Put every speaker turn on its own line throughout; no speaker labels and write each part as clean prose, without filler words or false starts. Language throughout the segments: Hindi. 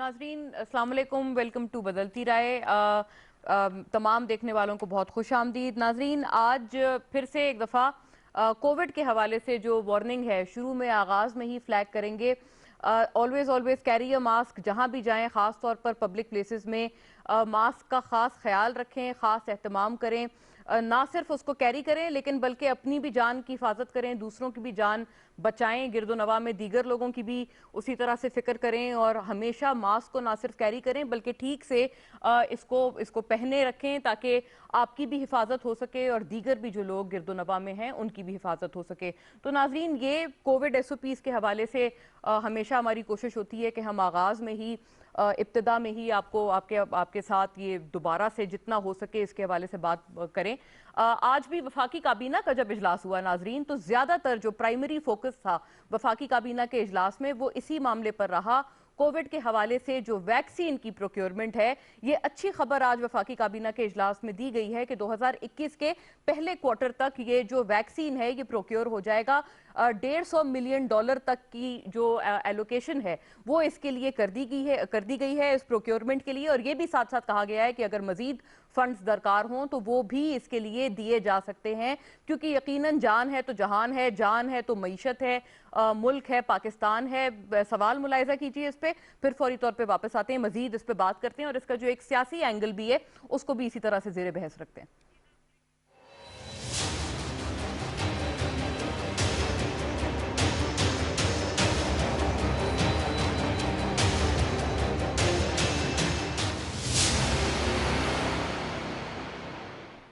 नाजरीन अस्सलाम वालेकुम, वेलकम टू बदलती राय। तमाम देखने वालों को बहुत खुश आमदीद। नाजरीन, आज फिर से एक दफ़ा कोविड के हवाले से जो वार्निंग है, शुरू में आगाज़ में ही फ्लैग करेंगे। Always always carry a mask, जहाँ भी जाएं ख़ास तौर पर पब्लिक प्लेसेस में मास्क का ख़ास ख्याल रखें, ख़ास एहतमाम करें। ना सिर्फ उसको कैरी करें लेकिन बल्कि अपनी भी जान की हिफाजत करें, दूसरों की भी जान बचाएं। गिरदोनवा में दीगर लोगों की भी उसी तरह से फिक्र करें और हमेशा मास्क को ना सिर्फ कैरी करें बल्कि ठीक से इसको इसको पहने रखें ताकि आपकी भी हिफाजत हो सके और दीगर भी जो लोग गिरदोनवा में हैं उनकी भी हिफाजत हो सके। तो नाजरीन, ये कोविड SOPs के हवाले से हमेशा हमारी कोशिश होती है कि हम आगाज़ में ही इब्तिदा में ही आपको आपके आपके साथ ये दोबारा से जितना हो सके इसके हवाले से बात करें। आज भी वफाकी काबीना का जब इजलास हुआ नाजरीन, तो ज्यादातर जो प्राइमरी फोकस था वफाकी काबीना के इजलास में वो इसी मामले पर रहा। कोविड के हवाले से जो वैक्सीन की प्रोक्योरमेंट है, ये अच्छी खबर आज वफाकी काबीना के इजलास में दी गई है कि 2021 के पहले क्वार्टर तक ये जो वैक्सीन है ये प्रोक्योर हो जाएगा। $150 मिलियन तक की जो एलोकेशन है वो इसके लिए कर दी गई है इस प्रोक्योरमेंट के लिए। और ये भी साथ साथ कहा गया है कि अगर मजीद फंड्स दरकार हों तो वो भी इसके लिए दिए जा सकते हैं, क्योंकि यकीनन जान है तो जहान है, जान है तो मईशत है, मुल्क है, पाकिस्तान है। सवाल मुलायजा कीजिए इस पे, फिर फौरी तौर पे वापस आते हैं, मजीद इस पे बात करते हैं और इसका जो एक सियासी एंगल भी है उसको भी इसी तरह से जेर बहस रखते हैं।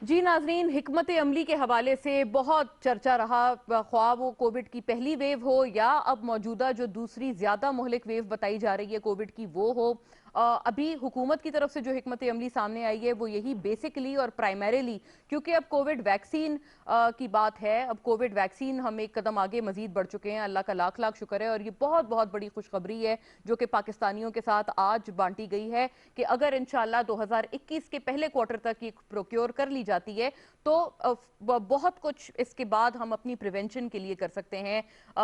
जी नाजरीन, हिकमत अमली के हवाले से बहुत चर्चा रहा, ख्वाह वो कोविड की पहली वेव हो या अब मौजूदा जो दूसरी ज्यादा मुहलिक वेव बताई जा रही है कोविड की वो हो। अभी हुकूमत की तरफ से जो हिकमत अमली सामने आई है वो यही बेसिकली और प्राइमरीली, क्योंकि अब कोविड वैक्सीन की बात है, अब कोविड वैक्सीन हम एक कदम आगे मजीद बढ़ चुके हैं, अल्लाह का लाख लाख शुक्र है। और ये बहुत बहुत बड़ी खुशखबरी है जो कि पाकिस्तानियों के साथ आज बांटी गई है कि अगर इंशाल्लाह 2021 के पहले क्वार्टर तक ये प्रोक्योर कर ली जाती है तो बहुत कुछ इसके बाद हम अपनी प्रिवेंशन के लिए कर सकते हैं,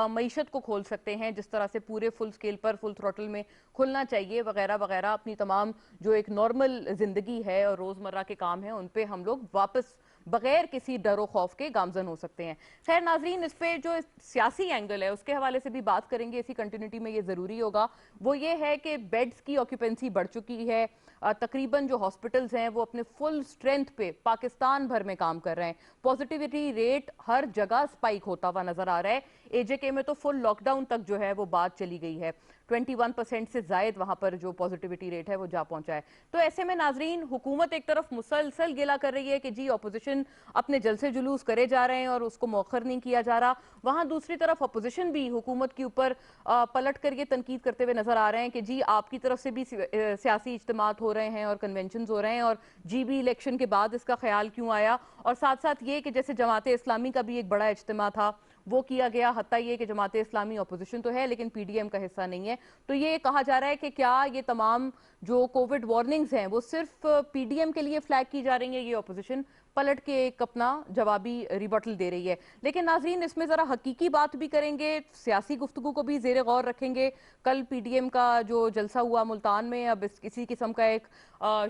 मईशत को खोल सकते हैं जिस तरह से पूरे फुल स्केल पर फुल थ्रोटल में खुलना चाहिए वगैरह वगैरह। अपनी तमाम जो एक नॉर्मल जिंदगी है और रोजमर्रा के काम है उन पे हम लोग वापस बगैर किसी डरो खौफ के गामजन हो सकते हैं। खैर नाजरीन, इस पे जो सियासी एंगल है उसके हवाले से भी बात करेंगे, इसी कंटिन्यूटी में ये जरूरी होगा। वो ये है कि बेड्स की ऑक्यूपेंसी बढ़ चुकी है, तकरीबन जो हॉस्पिटल्स हैं वो अपने फुल स्ट्रेंथ पे पाकिस्तान भर में काम कर रहे हैं। पॉजिटिविटी रेट हर जगह स्पाइक होता हुआ नजर आ रहा है। AJK में तो फुल लॉकडाउन तक जो है वो बात चली गई है, 21% से जायद वहां पर जो पॉजिटिविटी रेट है वो जा पहुंचा है। तो ऐसे में नाजरीन, हुकूमत एक तरफ मुसलसल गिला कर रही है कि जी अपोजिशन अपने जलसे जुलूस करे जा रहे हैं और उसको मौखर नहीं किया जा रहा, वहां दूसरी तरफ अपोजिशन भी हुकूमत के ऊपर पलट कर ये तनकीद करते हुए नजर आ रहे हैं कि जी आपकी तरफ से भी सियासी इज्तिमात हो रहे हैं और कन्वेंशन हो रहे हैं और GB इलेक्शन के बाद इसका ख्याल क्यों आया। और साथ साथ ये कि जैसे जमात इस्लामी का भी एक बड़ा इज्तिमा था वो किया गया, हत्ता ये कि जमात इस्लामी अपोजिशन तो है लेकिन PDM का हिस्सा नहीं है। तो ये कहा जा रहा है कि क्या ये तमाम जो कोविड वार्निंग्स हैं वो सिर्फ PDM के लिए फ्लैग की जा रही है, ये अपोजिशन पलट के एक अपना जवाबी रिबटल दे रही है। लेकिन नाजरीन, इसमें जरा हकीकी बात भी करेंगे, सियासी गुफ्तगू को भी जेर गौर रखेंगे। कल PDM का जो जलसा हुआ मुल्तान में, अब किसी किस्म का एक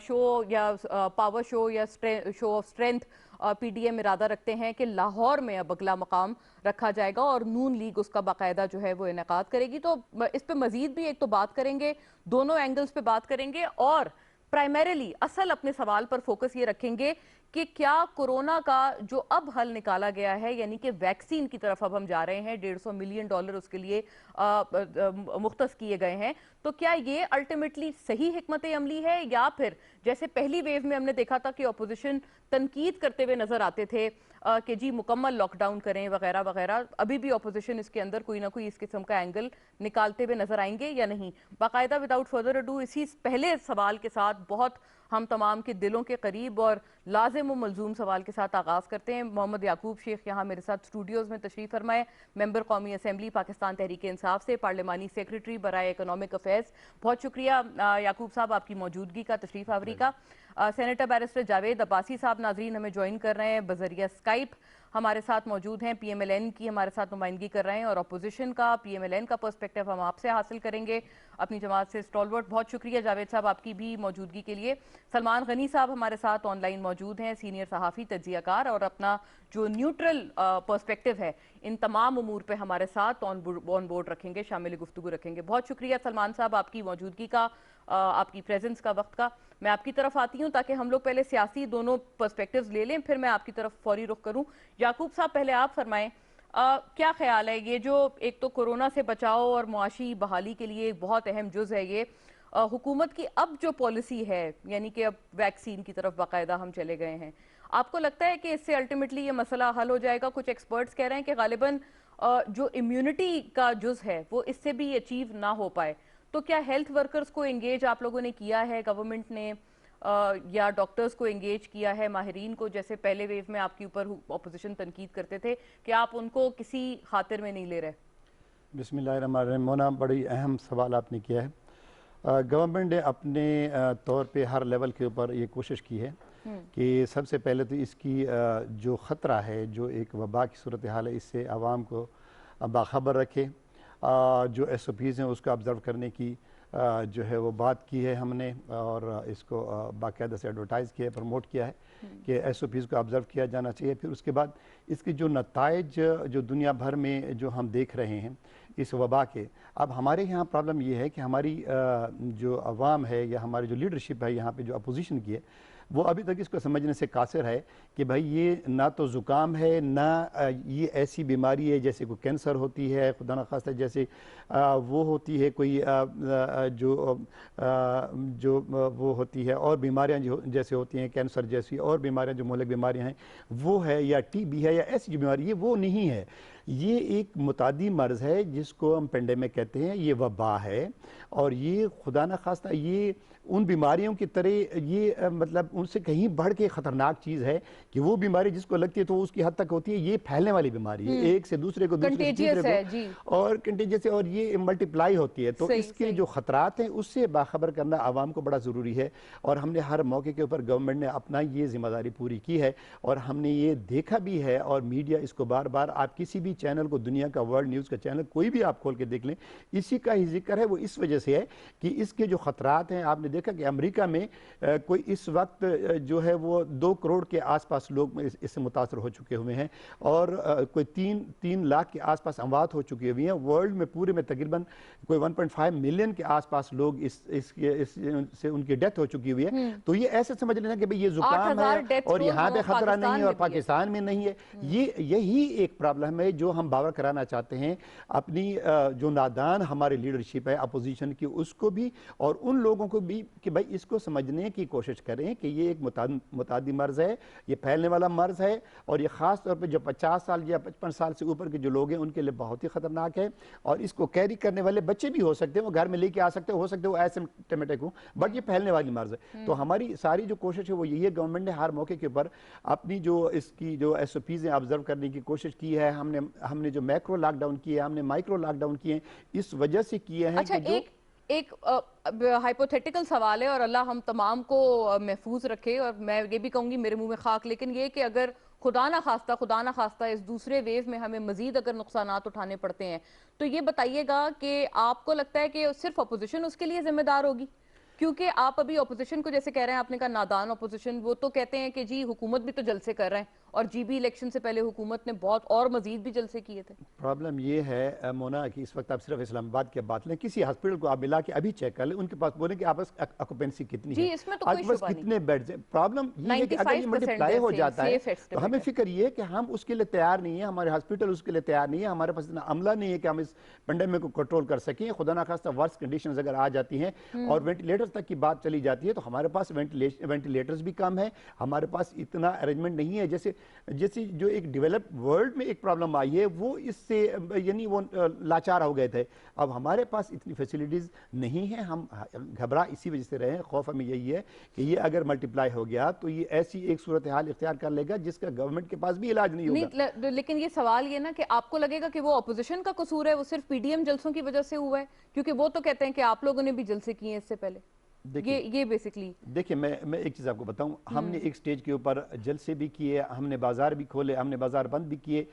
शो या पावर शो या शो ऑफ स्ट्रेंथ PDM इरादा रखते हैं कि लाहौर में अब अगला मकाम रखा जाएगा और नून लीग उसका बाकायदा जो है वो इनेकाद करेगी। तो इस पे मजीद भी एक तो बात करेंगे, दोनों एंगल्स पे बात करेंगे और प्राइमरीली असल अपने सवाल पर फोकस ये रखेंगे कि क्या कोरोना का जो अब हल निकाला गया है, यानी कि वैक्सीन की तरफ अब हम जा रहे हैं, $150 मिलियन उसके लिए मुख्तस किए गए हैं, तो क्या ये अल्टीमेटली सही हिकमत अमली है या फिर जैसे पहली वेव में हमने देखा था कि अपोजिशन तनकीद करते हुए नजर आते थे कि जी मुकम्मल लॉकडाउन करें वगैरह वगैरह, अभी भी अपोजिशन इसके अंदर कोई ना कोई इस किस्म का एंगल निकालते हुए नजर आएंगे या नहीं। बाकायदा विदाउट फर्दर अडू इसी पहले सवाल के साथ बहुत हम तमाम के दिलों के करीब और लाजिम व मलजूम सवाल के साथ आगाज करते हैं। मोहम्मद याकूब शेख यहाँ मेरे साथ स्टूडियोज में तशरीफ फरमाए, मेंबर कौमी असम्बली पाकिस्तान तहरीक इंसाफ से, पार्लिमानी सेक्रेटरी बराए इकोनॉमिक अफेयर्स। बहुत शुक्रिया याकूब साहब आपकी मौजूदगी का, तशरीफ आवरी का। सेनेटर बैरिस्टर जावेद अब्बासी साहब नाजरीन हमें ज्वाइन कर रहे हैं बजरिया स्काइप। हमारे साथ मौजूद हैं, पीएमएलएन की हमारे साथ नुमाइंदगी कर रहे हैं और अपोजिशन का, पीएमएलएन का पर्सपेक्टिव हम आपसे हासिल करेंगे अपनी जमात से। स्टॉलवर्ट, बहुत शुक्रिया जावेद साहब आपकी भी मौजूदगी के लिए। सलमान गनी साहब हमारे साथ ऑनलाइन मौजूद हैं, सीनियर सहाफ़ी, तज्जियाकार, और अपना जो न्यूट्रल पर्सपेक्टिव है इन तमाम उमूर पे हमारे साथ ऑन बोर्ड रखेंगे, शामिल गुफ्तगू रखेंगे। बहुत शुक्रिया सलमान साहब आपकी मौजूदगी का, आपकी प्रेजेंस का, वक्त का। मैं आपकी तरफ आती हूँ ताकि हम लोग पहले सियासी दोनों पर्सपेक्टिव्स ले लें, फिर मैं आपकी तरफ फौरी रुख करूँ। याकूब साहब, पहले आप फरमाएं, क्या ख्याल है, ये जो एक तो कोरोना से बचाव और मुआशी बहाली के लिए एक बहुत अहम जुज है ये, हुकूमत की अब जो पॉलिसी है, यानी कि अब वैक्सीन की तरफ बाकायदा हम चले गए हैं, आपको लगता है कि इससे अल्टीमेटली ये मसला हल हो जाएगा? कुछ एक्सपर्ट्स कह रहे हैं कि गालिबन जो इम्यूनिटी का जुज है वो इससे भी अचीव ना हो पाए। तो क्या हेल्थ वर्कर्स को एंगेज आप लोगों ने किया है, गवर्नमेंट ने, या डॉक्टर्स को एंगेज किया है, माहिरीन को, जैसे पहले वेव में आपके ऊपर ऑपोजिशन तनकीद करते थे कि आप उनको किसी खातिर में नहीं ले रहे?
बिस्मिल्लाहिर्रहमानिर्रहीम। मोना, बड़ी अहम सवाल आपने किया है। गवर्नमेंट ने अपने तौर पे हर लेवल के ऊपर ये कोशिश की है कि सबसे पहले तो इसकी जो ख़तरा है, जो एक वबा की सूरत हाल है, इससे आवाम को बाखबर रखे। जो SOPs हैं उसको ऑब्ज़र्व करने की जो है वो बात की है हमने, और इसको बाकायदा से एडवर्टाइज़ किया है, प्रमोट किया है कि SOPs को ऑब्ज़र्व किया जाना चाहिए। फिर उसके बाद इसके जो नताइज जो दुनिया भर में जो हम देख रहे हैं इस वबा के, अब हमारे यहाँ प्रॉब्लम ये है कि हमारी जो अवाम है या हमारी जो लीडरशिप है यहाँ पे, जो अपोजिशन की है, वो अभी तक इसको समझने से कासिर है कि भाई ये ना तो ज़ुकाम है, ना ये ऐसी बीमारी है जैसे कोई कैंसर होती है, खुदा न खास्ता जैसे वो होती है कोई जो वो होती है, और बीमारियां जो जैसे होती हैं कैंसर जैसी, और बीमारियां जो मोहलिक बीमारियां हैं वो है, या TB है, या ऐसी जो बीमारी, ये वो नहीं है। ये एक मुतादी मर्ज़ है जिसको हम पेंडेमिक कहते हैं, ये वबा है, और ये खुदा न खास्ता ये उन बीमारियों की तरह ये मतलब उनसे कहीं बढ़ के ख़तरनाक चीज़ है कि वो बीमारी जिसको लगती है तो उसकी हद तक होती है, ये फैलने वाली बीमारी है, एक से दूसरे को, दूसरे से तीसरे को, और कंटेजियस है, और ये मल्टीप्लाई होती है। तो इसके जो ख़तरात हैं उससे बाखबर करना आवाम को बड़ा ज़रूरी है, और हमने हर मौके के ऊपर गवर्नमेंट ने अपना ये जिम्मेदारी पूरी की है, और हमने ये देखा भी है, और मीडिया इसको बार बार, आप किसी भी चैनल को, दुनिया का वर्ल्ड न्यूज़ का चैनल कोई भी आप खोल के देख लें, इसी का ही जिक्र है। वो इस वजह से है कि इसके जो ख़तरात हैं, आपने देखा कि अमेरिका में कोई इस वक्त जो है वो 2 करोड़ के आसपास लोग इससे मुतासर हो चुके हुए हैं, और कोई 3 लाख के आसपास अमवात हो चुकी हुई हैं। वर्ल्ड में पूरे में तकरीबन कोई 1.5 मिलियन के आसपास लोग इससे उनकी डेथ हो चुकी हुई है। तो ये ऐसे समझ लेना कि भाई ये जुकाम है और यहाँ पे खतरा नहीं है और पाकिस्तान में नहीं है। यही एक प्रॉब्लम है जो हम बावर कराना चाहते हैं अपनी जो नादान हमारी लीडरशिप है अपोजिशन की, उसको भी और उन लोगों को भी, कि भाई इसको समझने की कोशिश करें कि ये एक मुतादी मर्ज है, ये फैलने वाला मर्ज है, और ये खास तौर पे जो 50 साल या 55 साल से ऊपर के जो लोग हैं उनके लिए बहुत ही खतरनाक है। और इसको कैरी करने वाले बच्चे भी हो सकते हैं, वो घर में लेके आ सकते हो सकते हो एसिम्प्टोमेटिक हो, बट ये फैलने वाली मर्ज है। तो हमारी सारी जो कोशिश है वो यही है, गवर्नमेंट ने हर मौके के ऊपर अपनी जो इसकी जो SOPs हैं ऑब्जर्व करने की कोशिश की है। हमने जो मैक्रो लॉकडाउन किए, हमने माइक्रो लॉकडाउन किए, इस वजह से किए हैं।
अच्छा, एक हाइपोथेटिकल सवाल है, और अल्लाह हम तमाम को महफूज रखे, और मैं ये भी कहूंगी मेरे मुंह में खाक, लेकिन ये कि अगर खुदा ना खास्ता इस दूसरे वेव में हमें मजीद अगर नुकसानात उठाने पड़ते हैं, तो ये बताइएगा कि आपको लगता है कि सिर्फ अपोजिशन उसके लिए जिम्मेदार होगी? क्योंकि आप अभी अपोजिशन को जैसे कह रहे हैं, आपने कहा नादान अपोजिशन, वो तो कहते हैं कि जी हुकूमत भी तो जलसे कर रहे हैं, और GB इलेक्शन से पहले हुकूमत ने बहुत और मजीद भी जलसे किए थे। प्रॉब्लम
ये है मोना कि इस वक्त आप सिर्फ इस्लामाबाद की बात लें, किसी हॉस्पिटल को आप मिला के अभी चेक कर लें, उनके पास बोले कि आपस ऑक्यूपेंसी कितनी है,
इसमें तो कोई शुबा नहीं,
कितने बेड्स हैं। प्रॉब्लम ये है कि अगर ये मल्टीप्लाई हो जाता है तो हमें फिक्र ये है कि हम उसके लिए तैयार नहीं है, हमारे हॉस्पिटल उसके लिए तैयार नहीं है, हमारे पास इतना अमला नहीं है कि हम इस पेंडेमिक को कंट्रोल कर सकें। खुदा ना खास्ता वर्स कंडीशंस अगर आ जाती हैं और वेंटिलेटर्स तक की बात चली जाती है तो हमारे पास वेंटिलेटर्स भी कम है, हमारे पास इतना अरेंजमेंट नहीं है। जैसे जो एक डेवलप्ड वर्ल्ड में एक प्रॉब्लम आई है वो इससे यानी वो लाचार हो गए थे, अब हमारे पास इतनी फैसिलिटीज नहीं है, हम घबरा इसी वजह से रहे हैं। खौफ हमें यही है कि ये अगर मल्टीप्लाई हो गया तो ये ऐसी एक सूरत हाल इख्तियार कर लेगा जिसका गवर्नमेंट के पास भी इलाज नहीं होगा।
लेकिन ये सवाल ये ना कि आपको लगेगा कि वो अपोजिशन का कसूर है, वो सिर्फ PDM जलसों की वजह से हुआ है? क्योंकि वो तो कहते हैं कि आप लोगों ने भी जलसे किए इससे पहले।
देखिए,
ये बेसिकली।
देखिए मैं एक चीज़ आपको बताऊं, हमने एक स्टेज के ऊपर जलसे भी किए, हमने बाजार भी खोले, हमने बाजार बंद भी किए,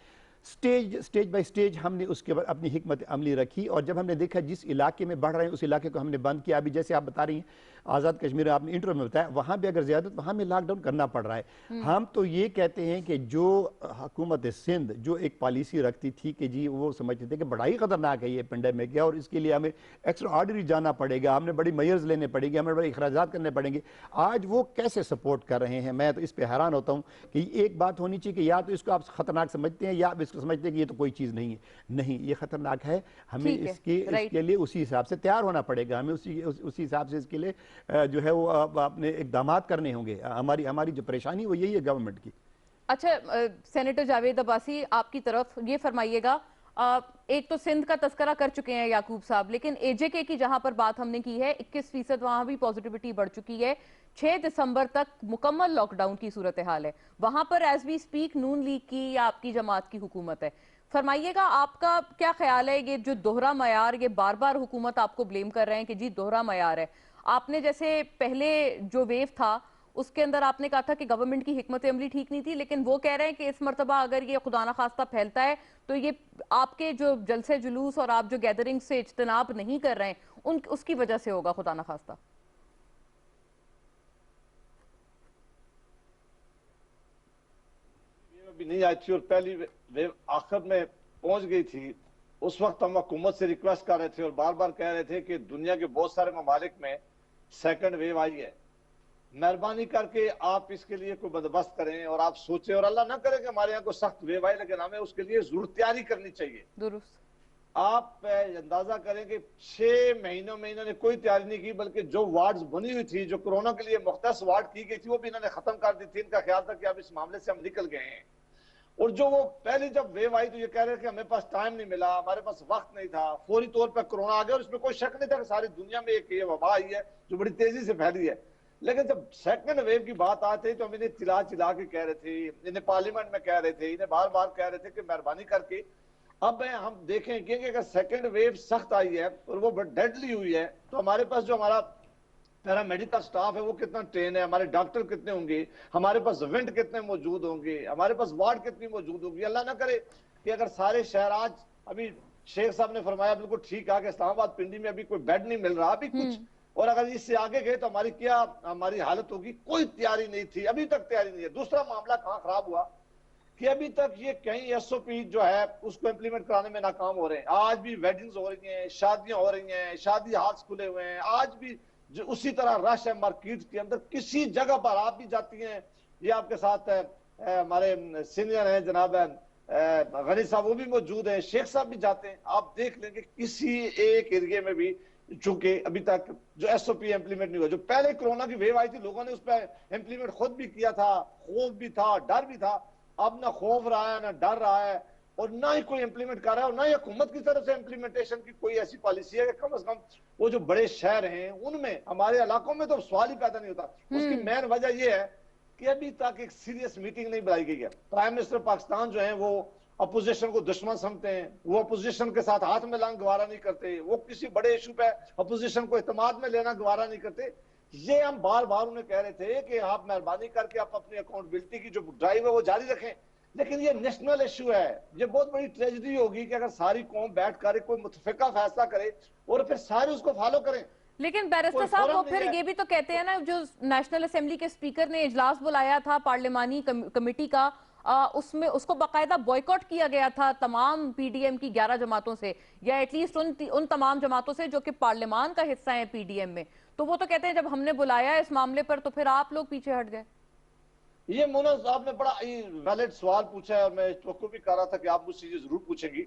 स्टेज बाय स्टेज हमने उसके बाद अपनी हिकमत अमली रखी। और जब हमने देखा जिस इलाके में बढ़ रहे हैं उस इलाके को हमने बंद किया। अभी जैसे आप बता रही हैं आज़ाद कश्मीर, आपने इंटरव्यू में बताया, वहाँ भी अगर ज़्यादा तो हमें लॉकडाउन करना पड़ रहा है। हम तो ये कहते हैं कि जो हुकूमत सिंध जो एक पॉलिसी रखती थी कि जी वो समझते थे कि बड़ा ही ख़तरनाक है ये पेंडेमिक है और इसके लिए हमें एक्स्ट्रा ऑर्डनरी जाना पड़ेगा, हमने बड़ी मेयर्स लेने पड़ेंगे, हमें बड़े अखराजात करने पड़ेंगे, आज वो कैसे सपोर्ट कर रहे हैं। मैं तो इस पर हैरान होता हूँ कि एक बात होनी चाहिए कि या तो इसको आप ख़तरनाक समझते हैं या आप इसको समझते हैं कि ये तो कोई चीज़ नहीं है। नहीं, ये ख़तरनाक है, हमें
ठीक है, राइट।
इसके लिए उसी हिसाब से तैयार होना पड़ेगा, हमें उसी हिसाब से इसके लिए जो है वो अपने इकदाम करने होंगे। हमारी हमारी जो परेशानी वो यही है गवर्नमेंट की।
अच्छा, सेनेटर जावेद अब्बासी, आपकी तरफ ये फरमाइएगा, एक तो सिंध का तस्करा कर चुके हैं याकूब साहब, लेकिन एजेके की जहां पर बात हमने की है 21% वहां भी पॉजिटिविटी बढ़ चुकी है। 6 दिसंबर तक मुकम्मल लॉकडाउन की सूरत हाल है वहां पर। As we speak Noon League की या आपकी जमात की हुकूमत है। फरमाइएगा, आपका क्या ख्याल है, ये जो दोहरा मयार, ये बार बार हुकूमत आपको ब्लेम कर रहे हैं कि जी दोहरा मयार है। आपने जैसे पहले जो वेव था उसके अंदर आपने कहा था कि गवर्नमेंट की हिकमत अमली ठीक नहीं थी, लेकिन वो कह रहे हैं कि इस मर्तबा अगर ये खुदा ना खास्ता फैलता है तो ये आपके जो जलसे जुलूस और आप जो गैदरिंग से इज्तनाब नहीं कर रहे हैं उसकी वजह से होगा, खुदा ना खास्ता।
अभी नहीं आई थी और पहली वेव आखिर में पहुंच गई थी। उस वक्त हम हुकूमत से रिक्वेस्ट कर रहे थे और बार बार कह रहे थे कि दुनिया के बहुत सारे ममालिक में सेकंड वेव आई है, मेहरबानी करके आप इसके लिए कोई बंदोबस्त करें और आप सोचें, और अल्लाह ना करे कि हमारे यहाँ कोई सख्त वेव आए, लेकिन हमें उसके लिए जरूर तैयारी करनी चाहिए।
दुरुस्त।
आप अंदाजा करें कि 6 महीनों में इन्होंने कोई तैयारी नहीं की, बल्कि जो वार्ड्स बनी हुई थी, जो कोरोना के लिए मुख्तस वार्ड की गई थी, वो भी इन्होंने खत्म कर दी थी। इनका ख्याल था कि अब इस मामले से हम निकल गए हैं। और जो वो पहले जब वेव आई तो ये कह रहे थे कि हमें पास टाइम नहीं मिला, हमारे पास वक्त नहीं था, फौरी तौर पर कोरोना आ गया और इसमें कोई शक नहीं था कि सारी दुनिया में एक ये वबा आई है जो बड़ी तेजी से फैली है। लेकिन जब सेकंड वेव की बात आती तो हम इन्हें चिल्ला चिल्ला के कह रहे थे, इन्हें पार्लियामेंट में कह रहे थे, इन्हें बार बार कह रहे थे कि मेहरबानी करके अब हम देखें कि अगर सेकंड वेव सख्त आई है और वो डेडली हुई है तो हमारे पास जो हमारा पैरामेडिकल स्टाफ है वो कितना ट्रेन है, हमारे डॉक्टर कितने होंगे, हमारे पास वेंट कितने मौजूद होंगे, हमारे पास वार्ड कितनी मौजूद होगी। अल्लाह ना करे कि अगर सारे शहर आज, अभी शेख साहब ने फरमाया बिल्कुल ठीक है कि इस्लामाबाद पिंडी में अभी कोई बेड नहीं मिल रहा अभी कुछ, और अगर इससे आगे गए तो हमारी क्या हमारी हालत होगी। कोई तैयारी नहीं थी, अभी तक तैयारी नहीं है। दूसरा मामला कहां खराब हुआ कि अभी तक ये कई एसओपी जो है उसको इंप्लीमेंट कराने में नाकाम हो रहे हैं। आज भी वेडिंग्स हो रही हैं, शादियां हो रही हैं, शादी हाथ खुले हुए हैं, आज भी जो उसी तरह रश है मार्केट के अंदर। किसी जगह पर आप भी जाती हैं, ये आपके साथ हमारे सीनियर हैं जनाब गनी साहब, वो भी मौजूद हैं, शेख साहब भी जाते हैं, आप देख लेंगे किसी एक एरिया में भी चूंकि अभी तक जो एसओपी इंप्लीमेंट नहीं हुआ। जो पहले कोरोना की वेव आई थी लोगों ने उस पर इंप्लीमेंट खुद भी किया था, खौफ भी था, डर भी था। अब ना खौफ रहा है ना डर रहा है और ना ही कोई इंप्लीमेंट कर रहा है और ना ही हुकूमत की तरफ से इंप्लीमेंटेशन की कोई ऐसी पॉलिसी है कि कम से कम वो जो बड़े शहर हैं उनमें, हमारे इलाकों में तो सवाल ही पैदा नहीं होता। उसकी मेन वजह यह है कि अभी तक एक सीरियस मीटिंग नहीं बुलाई गई है। प्राइम मिनिस्टर पाकिस्तान जो है वो अपोजिशन को दुश्मन समझते हैं, वो अपोजिशन के साथ हाथ में लाना गवारा नहीं करते, वो किसी बड़े इशू पे अपोजिशन को इत्तेमाद में लेना गवारा नहीं करते। ये हम बार बार उन्हें कह रहे थे कि आप मेहरबानी करके आप अपनी अकाउंटेबिलिटी की जो ड्राइव है वो जारी रखें, लेकिन ये नेशनल इशू है। ये बहुत बड़ी ट्रेजेडी होगी कि अगर सारी कौम बैठ कर कोई मुतफिका फैसला करे और फिर सारे उसको फॉलो करें।
लेकिन बैरिस्टर साहब वो फिर ये भी तो कहते हैं ना, जो नेशनल असेंबली के स्पीकर ने इजलास बुलाया था पार्लिमानी कमेटी का, उसमें उसको बाकायदा बॉयकॉट किया गया था तमाम पीडीएम की 11 जमातों से, या एटलीस्ट उन तमाम जमातों से जो कि पार्लियामान का हिस्सा है पीडीएम में। तो वो तो कहते हैं जब हमने बुलाया इस मामले पर तो फिर आप लोग पीछे हट गए।
ये मोना साहब ने बड़ा वैलिड सवाल पूछा है और मैं तो भी कह रहा था कि आप मुझसे ये जरूर पूछेंगी।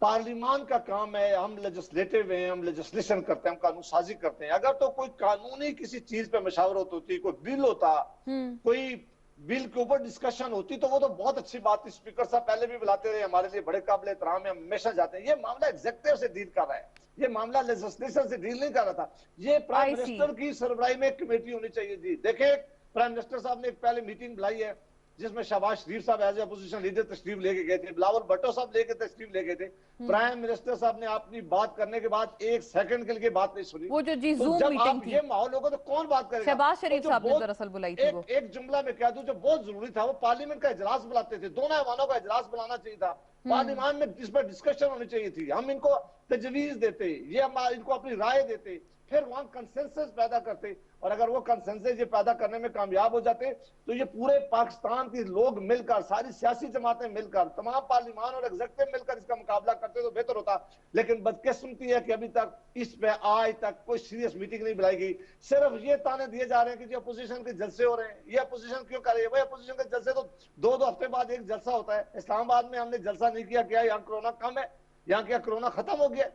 पार्लियामान का काम है, हम लेजिस्लेटिव हैं, हम लेजिस्लेशन करते हैं, हम कानून साजी करते हैं। अगर तो कोई कानूनी किसी चीज पे मशावरत होती, कोई बिल होता, कोई बिल के ऊपर डिस्कशन होती तो वो तो बहुत अच्छी बात थी। स्पीकर साहब पहले भी बुलाते रहे, हमारे लिए बड़े काबिल एहतराम है, हम हमेशा जाते हैं। ये मामला एग्जीक्यूटिव से डील कर रहा है, ये मामला लेजिस्लेशन से डील नहीं कर रहा था। ये प्राइम मिनिस्टर की सरबराही में एक कमेटी होनी चाहिए। जी देखें, प्राइम मिनिस्टर साहब ने एक पहले मीटिंग बुलाई है, जिसमें शहबाज शरीफ साहब एज अपोजिशन लीडर तशरीफ लेके गए थे, बिलावल भुट्टो साहब लेके तशरीफ लेके थे। प्राइम मिनिस्टर साहब ने अपनी बात करने के बाद 1 सेकंड के लिए बात नहीं सुनी।
वो जो जी
तो
जूम
जब
मीटिंग
आप
थी,
ये माहौल होगा तो कौन बात करेगा?
शहबाज शरीफ
तो
साहब ने दरअसल बुलाई थी वो।
एक जुमला में कह दूं, जो बहुत जरूरी था वो पार्लियामेंट का इजलास बुलाते थे, दोनों ऐवानों का इजलास बुलाना चाहिए था, पार्लियामेंट में इस पर डिस्कशन होनी चाहिए थी, हम इनको तजवीज देते, ये इनको अपनी राय देते, फिर वहां कंसेंसस पैदा करते, और अगर वो कंसेंसस ये पैदा करने में कामयाब हो जाते तो ये पूरे पाकिस्तान के लोग मिलकर, सारी सियासी जमातें मिलकर, तमाम पार्लियामान और एग्जीक्यूटिव मिलकर इसका मुकाबला करते तो बेहतर होता। लेकिन बदकिस्मती है कि अभी तक इस पे आज तक कोई सीरियस मीटिंग नहीं बुलाई गई। सिर्फ ये ताने दिए जा रहे हैं कि जो अपोजिशन के जलसे हो रहे हैं, ये अपोजिशन क्यों कर रही है? वही अपोजिशन के जलसे तो दो हफ्ते बाद एक जलसा होता है। इस्लामाबाद में हमने जलसा नहीं किया, क्या यहाँ कोरोना कम है? यहाँ क्या कोरोना खत्म हो गया?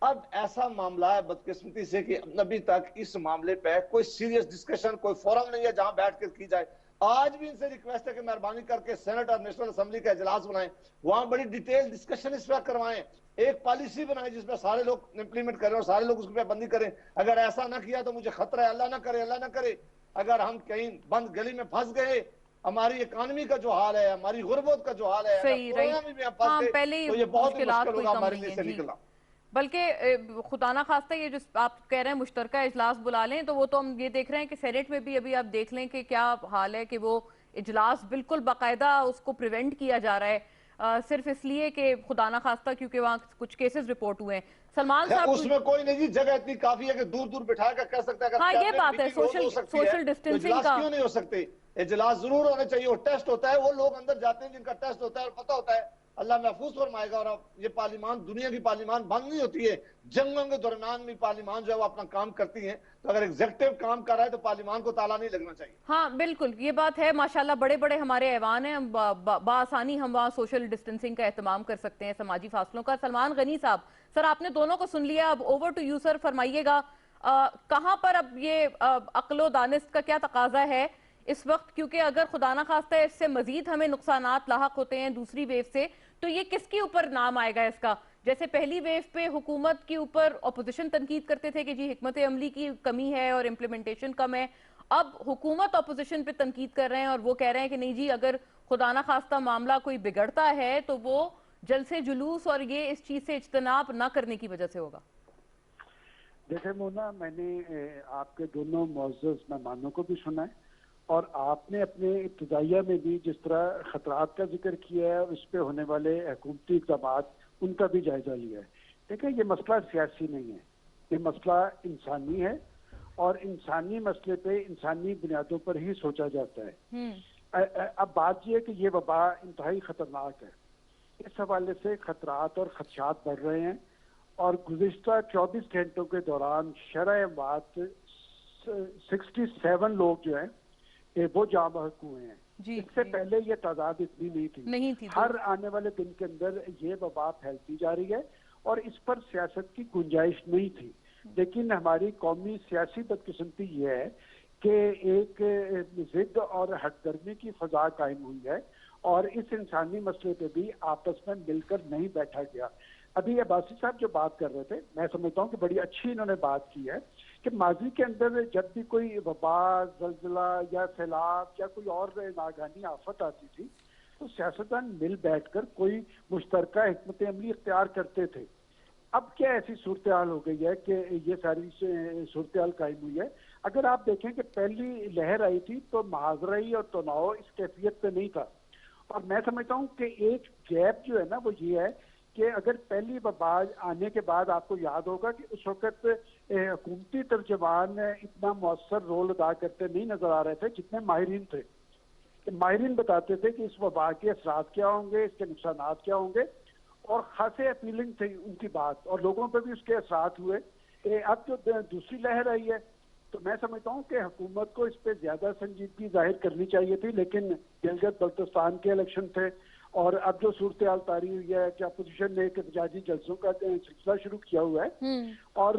अब ऐसा मामला है बदकिस्मती से कि अभी तक इस मामले पे कोई सीरियस डिस्कशन, कोई फोरम नहीं है जहां बैठ कर की जाए। आज भी इनसे रिक्वेस्ट है कि मेहरबानी करके सेनेट और नेशनल असेंबली का इजलास बनाएं, वहां बड़ी डिटेल डिस्कशन इस पर करवाएं, एक पॉलिसी बनाएं जिसमें सारे लोग इंप्लीमेंट करें और सारे लोग उस पर बंदी करें। अगर ऐसा ना किया तो मुझे खतरा है, अल्लाह ना करे, अल्लाह ना करे, अगर हम कहीं बंद गली में फंस गए, हमारी इकानमी का जो हाल है, हमारी गुर्बत का जो हाल है,
सही
कोरोना में भी हम फंस गए तो ये बहुत ही मुश्किल होगा हमारे लिए से निकलना।
बल्कि खुदा ना खास्ता ये जो आप कह रहे हैं मुश्तरका इजलास बुला लें, तो वो तो हम ये देख रहे हैं कि सेनेट में भी अभी आप देख लें कि क्या हाल है कि वो इजलास बिल्कुल बाकायदा उसको प्रिवेंट किया जा रहा है, सिर्फ इसलिए कि खुदा ना खास्ता क्योंकि वहाँ कुछ केसेस रिपोर्ट हुए हैं। सलमान साहब,
उसमें कोई नहीं जी, जगह इतनी काफी है कि दूर दूर बिठा कर कर सकता है।
हाँ ये बात है, सोशल डिस्टेंसिंग का
क्यों नहीं हो सकते? इजलास जरूर होने चाहिए। वो टेस्ट होता है, वो लोग अंदर जाते हैं जिनका टेस्ट होता है और पता होता है, अल्लाह महफूज फरमाएगा। और अब ये पार्लियामान, दुनिया की पार्लियामान बंद नहीं होती है, जंगों के दरमियान भी पार्लियामान जो है वो अपना काम करती है। तो अगर एग्जीक्यूटिव काम कर रहा है तो पार्लियामान को ताला नहीं लगना चाहिए।
हाँ बिल्कुल, ये बात है। माशाल्लाह बड़े बड़े हमारे ऐवान हैं, बासानी हम वहाँ सोशल डिस्टेंसिंग का एहतमाम कर सकते हैं, समाजी फासलों का। सलमान गनी साहब, सर आपने दोनों को सुन लिया, अब ओवर टू यू सर, फरमाइएगा कहाँ पर अब ये अक्लो दानिश का क्या तकाजा है इस वक्त, क्योंकि अगर खुदा ना खास्ता इससे मजीद हमें नुकसानात लाहक होते हैं दूसरी वेव से, तो ये किसके ऊपर नाम आएगा इसका? जैसे पहली वेव पे हुकूमत के ऊपर ऑपोजिशन तनकीद करते थे कि जी हिकमत अमली की कमी है और इम्प्लीमेंटेशन कम है, अब हुकूमत ऑपोजिशन पे तनकीद कर रहे हैं और वो कह रहे हैं कि नहीं जी, अगर खुदा ना खास्ता मामला कोई बिगड़ता है तो वो जलसे जुलूस और ये इस चीज से इज्तनाब ना करने की वजह से होगा।
देखिए मोना, मैंने आपके दोनों मुअज़्ज़ज़ मेहमानों को भी सुना है और आपने अपने इब्तिदाइया में भी जिस तरह खतरात का जिक्र किया है और इस पे होने वाले हुकूमती इक़दामात उनका भी जायजा लिया है। देखिए ये मसला सियासी नहीं है, ये मसला इंसानी है और इंसानी मसले पे इंसानी बुनियादों पर ही सोचा जाता है। अब बात यह है कि ये वबा इंतहाई खतरनाक है, इस हवाले से खतरात और खदशात बढ़ रहे हैं और गुज़िश्ता 24 घंटों के दौरान शरह बात 67 लोग जो हैं वो जाँ बहक हुए हैं। इससे पहले ये तादाद इतनी नहीं थी। हर आने वाले दिन के अंदर ये वबा फैलती जा रही है और इस पर सियासत की गुंजाइश नहीं थी। लेकिन हमारी कौमी सियासी बदकिस्मती ये है कि एक जिद और हटदर्मी की फजा कायम हुई है और इस इंसानी मसले पे भी आपस में मिलकर नहीं बैठा गया। अभी अब्बासी साहब जो बात कर रहे थे, मैं समझता हूँ कि बड़ी अच्छी इन्होंने बात की है कि माजी के अंदर जब भी कोई वबा, जल्जला या सैलाब या कोई और नागानी आफत आती थी तो सियासतदान मिल बैठकर कोई मुश्तरका हिकमत अमली इख्तियार करते थे। अब क्या ऐसी सूरत हाल हो गई है कि ये सारी सूरत हाल कायम हुई है। अगर आप देखें कि पहली लहर आई थी तो मुहावराई और तनाव इस कैफियत पे नहीं था और मैं समझता हूँ कि एक गैप जो है ना वो ये है कि अगर पहली वबा आने के बाद आपको याद होगा कि उस वक्त हुकूमती तर्जमान इतना मौसर रोल अदा करते नहीं नजर आ रहे थे जितने माहिरीन थे। माहिरीन बताते थे कि इस वबा के असरात क्या होंगे, इसके नुकसानात क्या होंगे और खासे अपीलिंग थी उनकी बात और लोगों पर भी उसके असरात हुए। अब जो दूसरी लहर आई है तो मैं समझता हूँ कि हुकूमत को इस पर ज्यादा संजीदगी जाहिर करनी चाहिए थी, लेकिन गिलगित बल्तिस्तान के इलेक्शन थे और अब जो सूरत हाल तारी हुई है कि अपोजिशन ने एक एहतजाजी जलसों का सिलसिला शुरू किया हुआ है और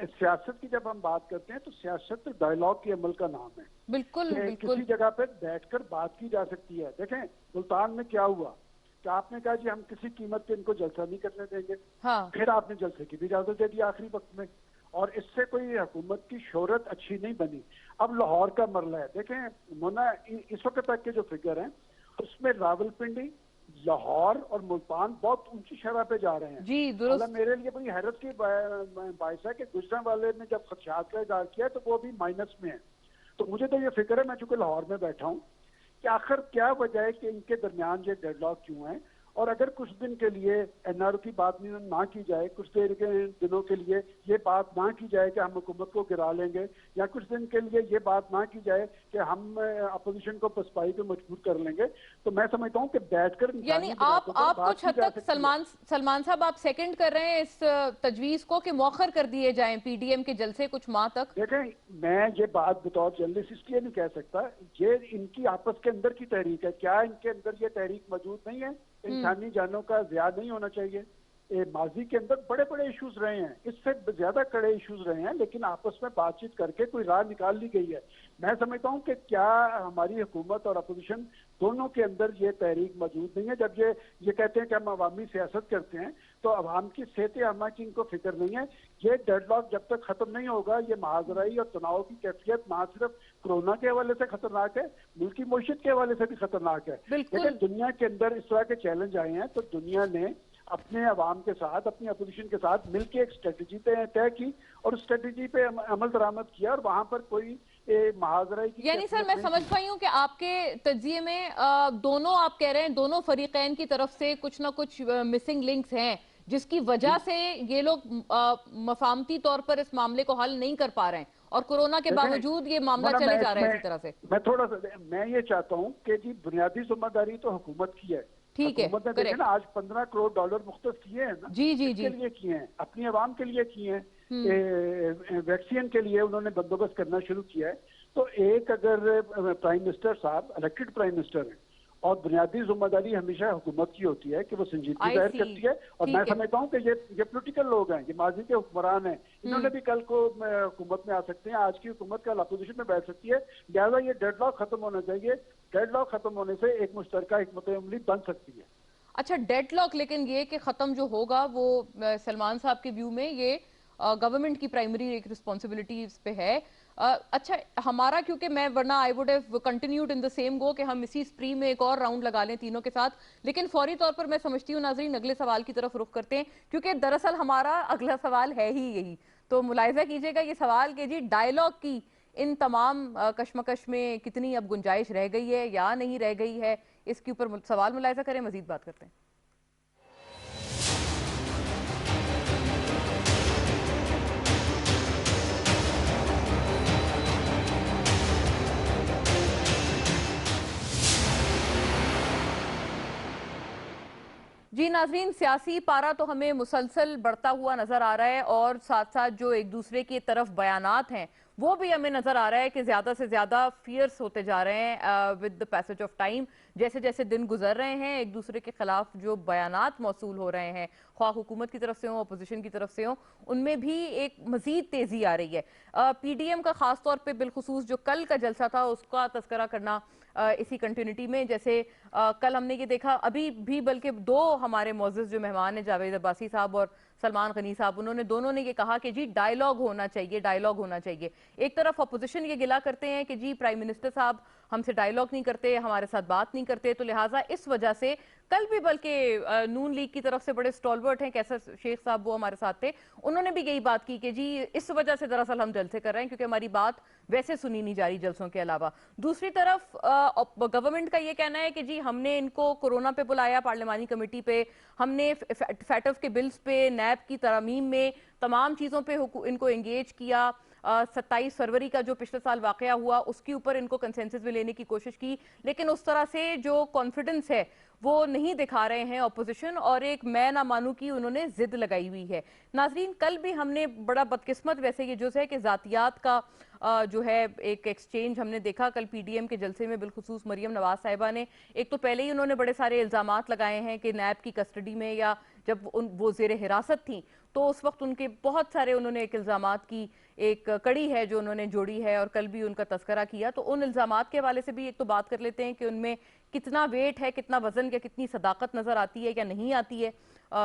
सियासत की जब हम बात करते हैं तो सियासत डायलॉग के अमल का नाम है।
बिल्कुल,
किसी जगह पर बैठकर बात की जा सकती है। देखें मुल्तान में क्या हुआ कि आपने कहा जी हम किसी कीमत पे इनको जलसा नहीं करने देंगे, हाँ। फिर आपने जलसे की भी इजाजत दे दी आखिरी वक्त में और इससे कोई हुकूमत की शोहरत अच्छी नहीं बनी। अब लाहौर का मरला है, देखें मोना इस वक्त तक के जो फिगर हैं उसमें रावलपिंडी, लाहौर और मुल्तान बहुत ऊंची शरह पे जा रहे हैं।
जी दुरुस्त।
मेरे लिए बड़ी हैरत की बात है कि गुजरांवाले ने जब खदशात का इजहार किया तो वो भी माइनस में है। तो मुझे तो ये फिक्र है, मैं चूंकि लाहौर में बैठा हूँ, कि आखिर क्या वजह है कि इनके दरमियान ये डेडलॉक क्यों है। और अगर कुछ दिन के लिए एनआरओ की बात ना की जाए, कुछ देर के दिनों के लिए ये बात ना की जाए कि हम हुकूमत को गिरा लेंगे, या कुछ दिन के लिए ये बात ना की जाए कि हम अपोजिशन को पसपाई पे मजबूर कर लेंगे, तो मैं समझता हूँ कि बैठकर
यानी आप कुछ हद तक सलमान साहब आप सेकंड कर रहे हैं इस तजवीज को कि मौखर कर दिए जाएं पीडीएम के जलसे कुछ माह तक।
देखें, मैं ये बात बतौर जर्नलिस्ट इसलिए नहीं कह सकता, ये इनकी आपस के अंदर की तहरीक है। क्या इनके अंदर ये तहरीक मौजूद नहीं है? इंसानी जानों का ज़िया नहीं होना चाहिए? माजी के अंदर बड़े बड़े इश्यूज रहे हैं, इससे ज्यादा कड़े इश्यूज रहे हैं, लेकिन आपस में बातचीत करके कोई राह निकाल ली गई है। मैं समझता हूं कि क्या हमारी हुकूमत और अपोजिशन दोनों के अंदर ये तहरीक मौजूद नहीं है। जब ये कहते हैं कि हम अवामी सियासत करते हैं, तो अवाम की सेहत आमा की इनको फिक्र नहीं है। ये डेडलॉक जब तक खत्म नहीं होगा, ये महाजराई और तनाव की कैफियत ना सिर्फ कोरोना के हवाले से खतरनाक है, मुल्की मईशत के हवाले से भी खतरनाक है। लेकिन दुनिया के अंदर इस तरह के चैलेंज आए हैं, तो दुनिया ने अपने अवाम के साथ, अपनी अपोजिशन के साथ मिलकर एक स्ट्रेटजी तय की और उस स्ट्रेटजी पे अमल दरामद किया, और वहां पर कोई महाजराई की,
यानी सर मैं समझ पाई हूँ कि आपके तज्जिए में दोनों, आप कह रहे हैं दोनों फरीकैन की तरफ से कुछ ना कुछ मिसिंग लिंक्स हैं, जिसकी वजह से ये लोग मफामती तौर पर इस मामले को हल नहीं कर पा रहे हैं, और कोरोना के बावजूद ये मामला चले जा रहा है इसी तरह से।
मैं ये चाहता हूँ कि जी बुनियादी जिम्मेदारी तो हुकूमत की है।
ठीक है,
हुकूमत ने देखे ना आज 15 करोड़ डॉलर मुख्तस किए हैं ना,
जी जी
के लिए किए हैं, अपनी आवाम के लिए किए हैं, वैक्सीन के लिए उन्होंने बंदोबस्त करना शुरू किया है। तो एक अगर प्राइम मिनिस्टर साहब इलेक्टेड प्राइम मिनिस्टर हैं, और बुनियादी जिम्मेदारी हमेशा हुकूमत की होती है कि वो संजीदगी जाहिर करती है, और मैं समझता हूँ कि ये पॉलिटिकल लोग हैं, ये माजी के हुक्मरान हैं, इन्होंने भी कल को हुकूमत में आ सकते हैं, आज की हुकूमत कल अपोजिशन में बैठ सकती है। लिहाजा ये डेडलॉक खत्म होना चाहिए। डेडलॉक खत्म होने से एक मुश्तरका हिकमत अमली बन सकती है।
अच्छा, डेडलॉक लेकिन ये कि खत्म जो होगा वो सलमान साहब के व्यू में ये गवर्नमेंट की प्राइमरी एक रिस्पॉन्सिबिलिटी इस पे है। अच्छा, हमारा क्योंकि मैं वरना I would have continued in the same go कि हम इसी स्प्री में एक और राउंड लगा लें तीनों के साथ, लेकिन फौरी तौर पर मैं समझती हूँ नाज़रीन अगले सवाल की तरफ रुख करते हैं, क्योंकि दरअसल हमारा अगला सवाल है ही यही। तो मुलाहिजा कीजिएगा ये सवाल कि जी डायलॉग की इन तमाम कशमकश में कितनी अब गुंजाइश रह गई है या नहीं रह गई है, इसके ऊपर सवाल मुलाहिजा करें, मजीद बात करते हैं। जी नाजरीन, सियासी पारा तो हमें मुसलसल बढ़ता हुआ नजर आ रहा है, और साथ साथ जो एक दूसरे की तरफ बयानात हैं वो भी हमें नजर आ रहा है कि ज्यादा से ज्यादा फियर्स होते जा रहे हैं with the passage of time. जैसे जैसे दिन गुजर रहे हैं, एक दूसरे के खिलाफ जो बयानात मौसूल हो रहे हैं, ख्वाह हुकूमत की तरफ से हो, अपोजिशन की तरफ से हो, उनमें भी एक मजीद तेजी आ रही है। पीडीएम का खास तौर पे बिलखुसूस जो कल का जलसा था उसका तस्करा करना इसी कंटिन्यूटी में, जैसे कल हमने ये देखा, अभी भी बल्कि दो हमारे मोअज़्ज़िज़ जो मेहमान हैं जावेद अब्बासी साहब और सलमान गनी साहब, उन्होंने दोनों ने ये कहा कि जी डायलॉग होना चाहिए, डायलॉग होना चाहिए। एक तरफ अपोजिशन ये गिला करते हैं कि जी प्राइम मिनिस्टर साहब हमसे डायलॉग नहीं करते, हमारे साथ बात नहीं करते, तो लिहाजा इस वजह से कल भी बल्कि नून लीग की तरफ से बड़े स्टॉलवर्ट हैं, कैसर शेख साहब वो हमारे साथ थे, उन्होंने भी यही बात की कि जी इस वजह से दरअसल हम जलसे कर रहे हैं क्योंकि हमारी बात वैसे सुनी नहीं जा रही जलसों के अलावा। दूसरी तरफ गवर्नमेंट का ये कहना है कि जी हमने इनको कोरोना पे बुलाया, पार्लियामानी कमेटी पे, हमने फैटफ के बिल्स पे, नैब की तरमीम में, तमाम चीज़ों पे इनको एंगेज किया। 27 फरवरी का जो पिछले साल वाकया हुआ उसके ऊपर इनको कंसेंसस में लेने की कोशिश की, लेकिन उस तरह से जो कॉन्फिडेंस है वो नहीं दिखा रहे हैं अपोजिशन, और एक मैं ना मानू की उन्होंने जिद लगाई हुई है। नाजरीन, कल भी हमने बड़ा बदकिस्मत वैसे ये जुज़ है कि जातियात का जो है एक एक्सचेंज हमने देखा कल पीडीएम के जलसे में, बिलखुसूस मरियम नवाज साहिबा ने एक तो पहले ही उन्होंने बड़े सारे इल्जामात लगाए हैं कि नैब की कस्टडी में या जब वो जेर हिरासत थी तो उस वक्त उनके बहुत सारे उन्होंने एक इल्जामात की एक कड़ी है जो उन्होंने जोड़ी है, और कल भी उनका तस्करा किया। तो उन इल्जामात के हवाले से भी एक तो बात कर लेते हैं कि उनमें कितना वेट है, कितना वजन या कितनी सदाकत नजर आती है या नहीं आती है,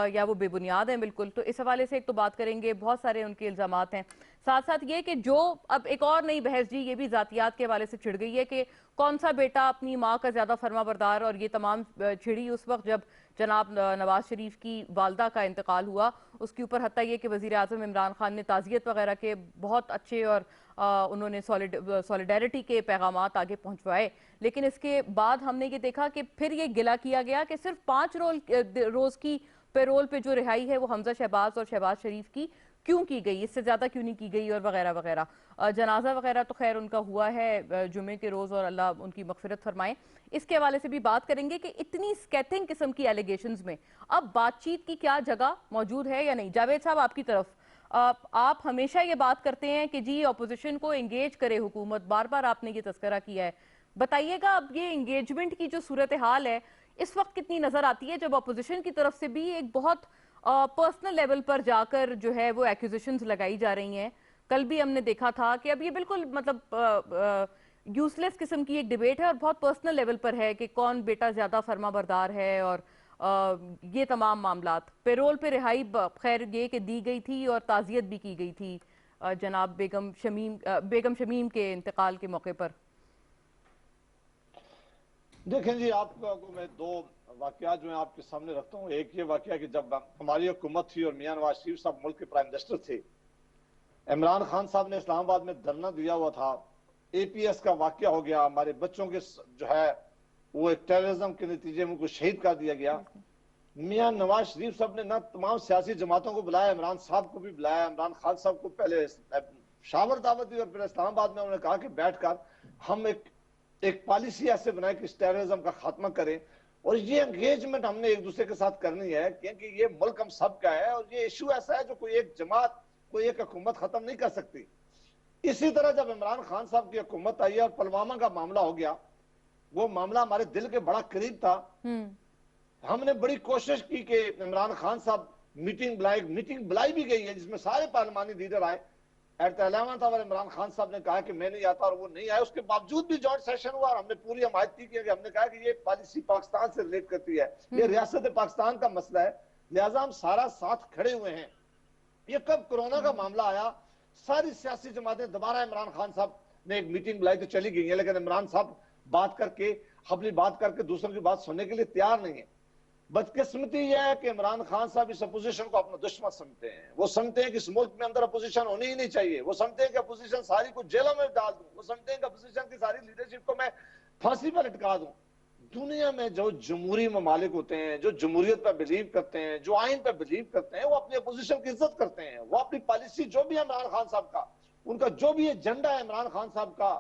या वो बेबुनियाद है बिल्कुल। तो इस हवाले से एक तो बात करेंगे, बहुत सारे उनके इल्जामात हैं। साथ साथ ये कि जो अब एक और नई बहस जी ये भी जातियात के हवाले से छिड़ गई है कि कौन सा बेटा अपनी माँ का ज्यादा फरमाबरदार, और ये तमाम छिड़ी उस वक्त जब जनाब नवाज शरीफ की वालदा का इंतकाल हुआ, उसके ऊपर हत्ता ये कि वजीर आजम इमरान खान ने ताज़ियत वगैरह के बहुत अच्छे और उन्होंने सॉलिडेरिटी के पैगामात आगे पहुंचवाए। लेकिन इसके बाद हमने ये देखा कि फिर ये गिला किया गया कि सिर्फ 5 रोज की पेरोल पे जो रिहाई है वो हमजा शहबाज और शहबाज शरीफ की क्यों की गई, इससे ज्यादा क्यों नहीं की गई, और वगैरह वगैरह। जनाजा वगैरह तो खैर उनका हुआ है जुमे के रोज, और अल्लाह उनकी मगफिरत फरमाए। इसके हवाले से भी बात करेंगे कि इतनी स्कैथिंग किस्म की एलिगेशंस में अब बातचीत की क्या जगह मौजूद है या नहीं। जावेद साहब, आपकी तरफ, आप हमेशा ये बात करते हैं कि जी अपोजिशन को एंगेज करे हुकूमत, बार बार आपने ये तस्करा किया है। बताइएगा अब ये एंगेजमेंट की जो सूरत हाल है इस वक्त कितनी नजर आती है, जब अपोजिशन की तरफ से भी एक बहुत पर्सनल लेवल पर जाकर जो है वो एक्यूजिशंस लगाई जा रही हैं। कल भी हमने देखा था कि अब ये बिल्कुल मतलब यूजलेस किस्म की एक डिबेट है और बहुत पर्सनल लेवल पर है कि कौन बेटा ज्यादा फरमाबरदार है, और ये तमाम मामलात। पेरोल पे रिहाई खैर ये कि दी गई थी और ताज़ियत भी की गई थी जनाब बेगम शमीम के इंतकाल के मौके पर।
देखें जी, आपको मैं 2 वाकया जो है आपके सामने रखता हूँ। एक ये वाकया कि जब हमारी हुकूमत थी और मियां नवाज शरीफ साहब मुल्क के प्राइम मिनिस्टर थे, इमरान खान साहब ने इस्लामाबाद में धरना दिया हुआ था, APS का वाकया हो गया, हमारे बच्चों के जो है वो एक टेररिज्म के नतीजे में उनको शहीद कर दिया गया। मियां नवाज शरीफ साहब ने ना तमाम सियासी जमातों को बुलाया, इमरान साहब को भी बुलाया, इमरान खान साहब को पहले शावर दावत दी और फिर इस्लामाबाद में उन्होंने कहा कि बैठकर हम एक पॉलिसी ऐसे बनाए कि इस टेररिज्म का खात्मा करें, और ये एंगेजमेंट हमने एक दूसरे के साथ करनी है क्योंकि ये मुल्क हम सब का है और ये इशू ऐसा है जो कोई एक जमात, कोई एक हुकूमत खत्म नहीं कर सकती। इसी तरह जब इमरान खान साहब की हुकूमत आई और पुलवामा का मामला हो गया, वो मामला हमारे दिल के बड़ा करीब था। हमने बड़ी कोशिश की कि इमरान खान साहब मीटिंग बुलाई भी गई है जिसमें सारे पार्लिमानी लीडर आए। इमरान खान साहब ने कहा कि मैं नहीं आता और वो नहीं आए, उसके बावजूद भी जॉइंट सेशन हुआ और हमने पूरी हमायत की कि हमने कहा कि ये पॉलिसी पाकिस्तान से रिलेट करती है, ये रियासत पाकिस्तान का मसला है, लिहाजा हम सारा साथ खड़े हुए हैं। ये कब कोरोना का मामला आया, सारी सियासी जमातें दोबारा इमरान खान साहब ने एक मीटिंग बुलाई तो चली गई है, लेकिन इमरान साहब बात करके अपनी बात करके दूसरों की बात सुनने के लिए तैयार नहीं है। बदकिस्मती यह है कि इमरान खान साहब इस अपोजिशन को अपना दुश्मन समझते हैं। वो समझते हैं कि इस मुल्क में अंदर अपोजिशन होनी ही नहीं चाहिए, वो समझते हैं कि अपोजिशन सारी को जेलों में डाल दूं, वो समझते हैं कि अपोजिशन की सारी लीडरशिप को मैं फांसी पर लटका दूं। दुनिया में जो जमहूरी ममालिक होते हैं, जो जमहूरियत पर बिलीव करते हैं, जो आइन पर बिलीव करते हैं, वो अपनी अपोजिशन की इज्जत करते हैं। वो अपनी पॉलिसी जो भी है इमरान खान साहब का, उनका जो भी एजेंडा है इमरान खान साहब का,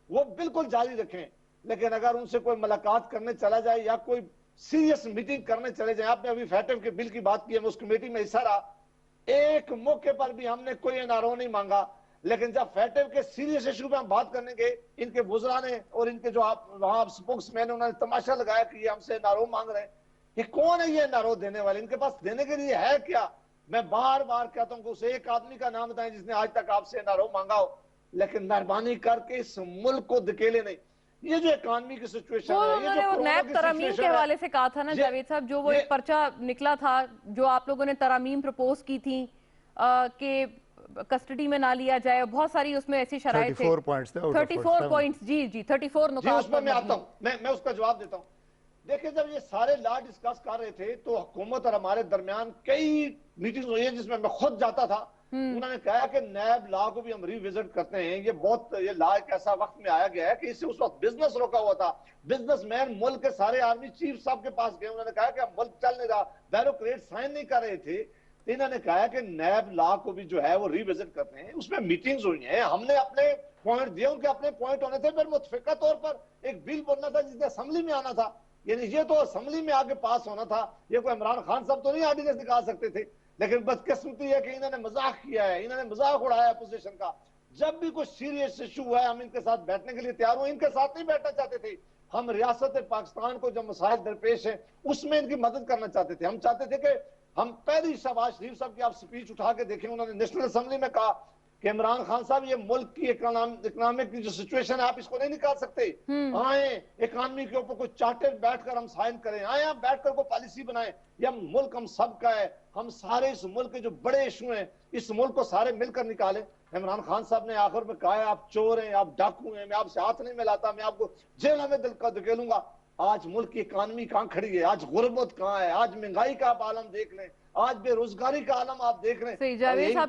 वो बिल्कुल जारी रखें। लेकिन अगर उनसे कोई मुलाकात करने चला जाए या कोई सीरियस मीटिंग करने चले जाए, आपने अभी फैटम के बिल की बात की है, मैं उस कमेटी में हिस्सा रहा, एक मौके पर भी हमने कोई एनआरओ नहीं मांगा, लेकिन जब फैटम के सीरियस इशू में हम बात करने गए, इनके वुज़रा ने और इनके जो वहां स्पोक्समैन उन्होंने तमाशा लगाया कि ये हमसे एनआरओ मांग रहे हैं। ये कौन है ये एनआरओ देने वाले, इनके पास देने के लिए है क्या? मैं बार बार कहता हूँ कि उसे एक आदमी का नाम बताएं जिसने आज तक आपसे एनआरओ मांगा हो, लेकिन मेहरबानी करके इस मुल्क को धकेले नहीं। ये जो इकोनॉमी की सिचुएशन है, ये जो
नैब तरामीम के हवाले से कहा था ना जावेद साहब, जो वो एक पर्चा निकला था जो आप लोगों ने तरामीम प्रपोज की थी कि कस्टडी में ना लिया जाए, बहुत सारी उसमें ऐसी शराइत थे, 34 पॉइंट्स। जी 34 नुकात।
उसमें मैं आता हूँ, मैं उसका जवाब देता हूँ। देखिए, जब ये सारे लॉ डिस्कस कर रहे थे तो हुकूमत और हमारे दरमियान कई मीटिंग हुई है जिसमें मैं खुद जाता था। उन्होंने कहा कि नैब लॉ को भी हम रिविजिट करते हैं। ये लॉ एक ऐसा वक्त में आया गया है कि इससे उस वक्त बिजनेस रोका हुआ था। बिजनेसमैन मुल्क के सारे आर्मी चीफ साहब के पास गए, उन्होंने कहा कि अब मुल्क चल नहीं रहा, बैरोक्रेट साइन नहीं कर रहे थे। इन्होंने कहा कि नैब लॉ को भी जो है वो रिविजिट करते हैं। उसमें मीटिंग्स हुई हैं, हमने अपने पॉइंट दिए, उनके अपने पॉइंट होने थे। फिर मुतफिका तौर पर एक बिल बनना था जिसने असेंबली में आना था, यानी ये तो असेंबली में आके पास होना था। ये कोई इमरान खान साहब तो नहीं ऑर्डिनेंस निकाल सकते थे, लेकिन बदकिस्मती है कि इन्होंने मजाक किया है, इन्होंने मजाक उड़ाया अपोजिशन का। जब भी कोई सीरियस इशू हुआ है हम इनके साथ बैठने के लिए तैयार हुए। इनके साथ नहीं बैठना चाहते थे हम, रियासत पाकिस्तान को जो मसाइल दरपेश है उसमें इनकी मदद करना चाहते थे। हम चाहते थे कि हम पहली शहबाज शरीफ साहब की आप स्पीच उठा के देखें, उन्होंने नेशनल असेंबली में कहा कि इमरान खान साहब ये मुल्क की इकोनॉमिक की जो सिचुएशन है आप इसको नहीं निकाल सकते। आए इकोनॉमी के ऊपर कोई चार्टर बैठकर हम साइन करें, आए आप बैठकर कोई पॉलिसी बनाएं। यह मुल्क हम सब का है, हम सारे इस मुल्क के जो बड़े इशू हैं इस मुल्क को सारे मिलकर निकालें। इमरान खान साहब ने आखिर में कहा है आप चोर हैं, आप डाकू हैं, मैं आपसे हाथ नहीं मिलाता, मैं आपको जेल में धकेलूंगा। आज मुल्क की इकानमी कहां खड़ी है, आज गुर्बत कहां है, आज महंगाई का आप आलम देख लें, आज बेरोजगारी का आलम आप देख रहे हैं।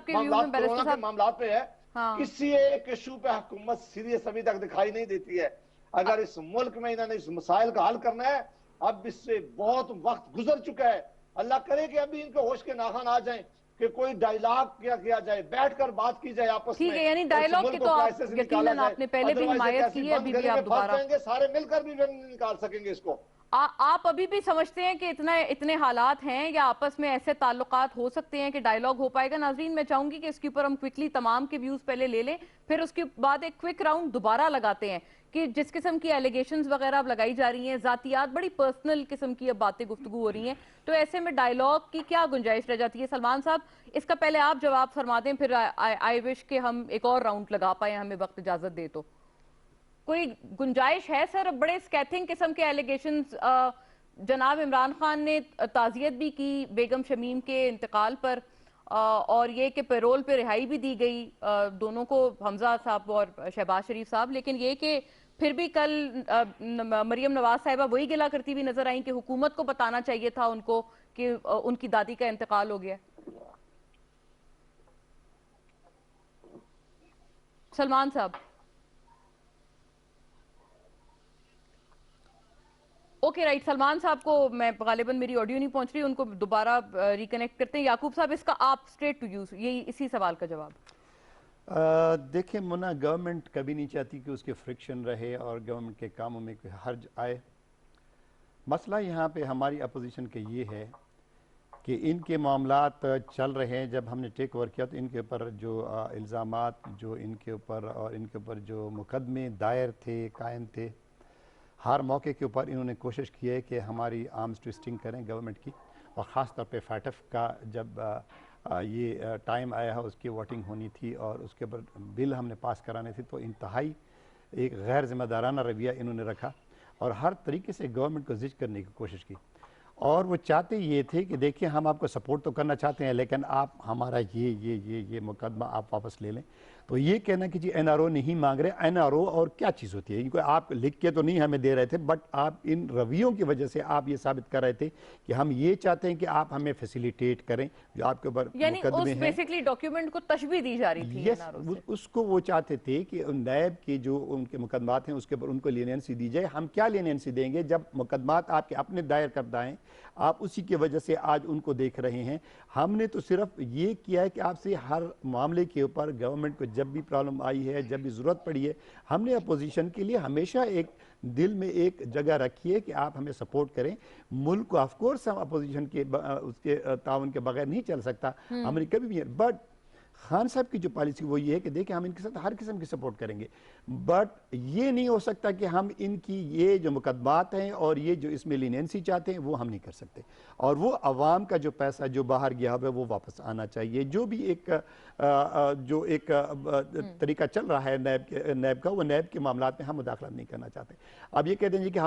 कोरोना के मामला पे है, किसी एक इशू पे हुकूमत सीरियस अभी तक दिखाई नहीं देती है। अगर इस मुल्क में इन्होंने इस मसाइल का हल करना है, अब इससे बहुत वक्त गुजर चुका है। अल्लाह करे कि अभी इनके होश के नाखन आ जाएं कि कोई डायलॉग किया जाए, बैठकर बात की जाए आपस में।
ठीक है, यानी डायलॉग की तो यकीनन आपने पहले भी हिमायत की है, अभी भी आप दोबारा
सारे मिलकर भी निकाल सकेंगे इसको।
आप अभी भी समझते हैं कि इतने हालात हैं या आपस में ऐसे ताल्लुकात हो सकते हैं कि डायलॉग हो पाएगा? नाज़रीन, मैं चाहूंगी कि इसके ऊपर हम क्विकली तमाम के व्यूज पहले ले लें, फिर उसके बाद एक क्विक राउंड दोबारा लगाते हैं कि जिस किस्म की एलिगेशंस वगैरह अब लगाई जा रही हैं, जातियात बड़ी पर्सनल किस्म की अब बातें गुफ्तगू हो रही हैं, तो ऐसे में डायलॉग की क्या गुंजाइश रह जाती है? सलमान साहब, इसका पहले आप जवाब फरमा दें, फिर आई विश के हम एक और राउंड लगा पाए, हमें वक्त इजाजत दे तो। कोई गुंजाइश है सर? बड़े स्कैथिंग किस्म के एलिगेशंस जनाब इमरान खान ने ताज़ियत भी की बेगम शमीम के इंतकाल पर, और ये कि पैरोल पे रिहाई भी दी गई दोनों को, हमजा साहब और शहबाज शरीफ साहब, लेकिन ये कि फिर भी कल मरियम नवाज साहिबा वही गिला करती हुई नजर आई कि हुकूमत को बताना चाहिए था उनको कि उनकी दादी का इंतकाल हो गया। सलमान साहब। ओके राइट, सलमान साहब को मैं गालिबन मेरी ऑडियो नहीं पहुंच रही, उनको दोबारा रिकनेक्ट करते हैं। याकूब साहब, इसका आप स्ट्रेट टू यूज यही इसी सवाल का जवाब।
देखिए मुन्ना, गवर्नमेंट कभी नहीं चाहती कि उसके फ्रिक्शन रहे और गवर्नमेंट के कामों में कोई हर्ज आए। मसला यहाँ पे हमारी अपोजिशन के ये है कि इनके मामलात चल रहे हैं। जब हमने टेक ओवर किया तो इनके ऊपर जो इल्ज़ामात जो इनके ऊपर और इनके ऊपर जो मुकदमे दायर थे, कायम थे, हर मौके के ऊपर इन्होंने कोशिश की है कि हमारी आर्म्स ट्विस्टिंग करें गवर्नमेंट की। और ख़ास तौर पे फैटफ का जब ये टाइम आया है, उसकी वोटिंग होनी थी और उसके ऊपर बिल हमने पास कराने थे, तो इंतहाई एक गैर ज़िम्मेदाराना रवैया इन्होंने रखा और हर तरीके से गवर्नमेंट को जिज करने की कोशिश की। और वो चाहते ये थे कि देखिए हम आपको सपोर्ट तो करना चाहते हैं, लेकिन आप हमारा ये मुकदमा आप वापस ले लें। तो ये कहना कि जी एनआरओ नहीं मांग रहे, एनआरओ और क्या चीज़ होती है, इनको आप लिख के तो नहीं हमें दे रहे थे, बट आप इन रवैयों की वजह से आप ये साबित कर रहे थे कि हम ये चाहते हैं कि आप हमें फैसिलिटेट करें जो आपके ऊपर मुकदमे हैं।
बेसिकली डॉक्यूमेंट को तशबीह दी जा रही थी।
यस, उसको वो चाहते थे कि नैब के जो उनके मुकदमात हैं उसके ऊपर उनको लीनियंसी दी जाए। हम क्या लीनियंसी देंगे जब मुकदमात आपके अपने दायर करदा हैं, आप उसी की वजह से आज उनको देख रहे हैं। हमने तो सिर्फ ये किया है कि आपसे हर मामले के ऊपर गवर्नमेंट को जब भी प्रॉब्लम आई है, जब भी ज़रूरत पड़ी है, हमने अपोजिशन के लिए हमेशा एक दिल में एक जगह रखी है कि आप हमें सपोर्ट करें। मुल्क को ऑफकोर्स हम अपोजिशन के उसके ताउन के बगैर नहीं चल सकता, हमने कभी भी। बट खान साहब की जो पॉलिसी वो ये है कि देखिए हम इनके साथ हर किस्म की सपोर्ट करेंगे, बट ये नहीं हो सकता कि हम इनकी ये जो मुकदमात हैं और ये जो इसमें लीनियंसी चाहते हैं वो हम नहीं कर सकते। और वो अवाम का जो पैसा जो बाहर गया है वो वापस आना चाहिए। जो भी एक तरीका चल रहा है नैब का, वो नैब के मामलात में हम मुदाखलत नहीं करना चाहते। अब ये कहते हैं कि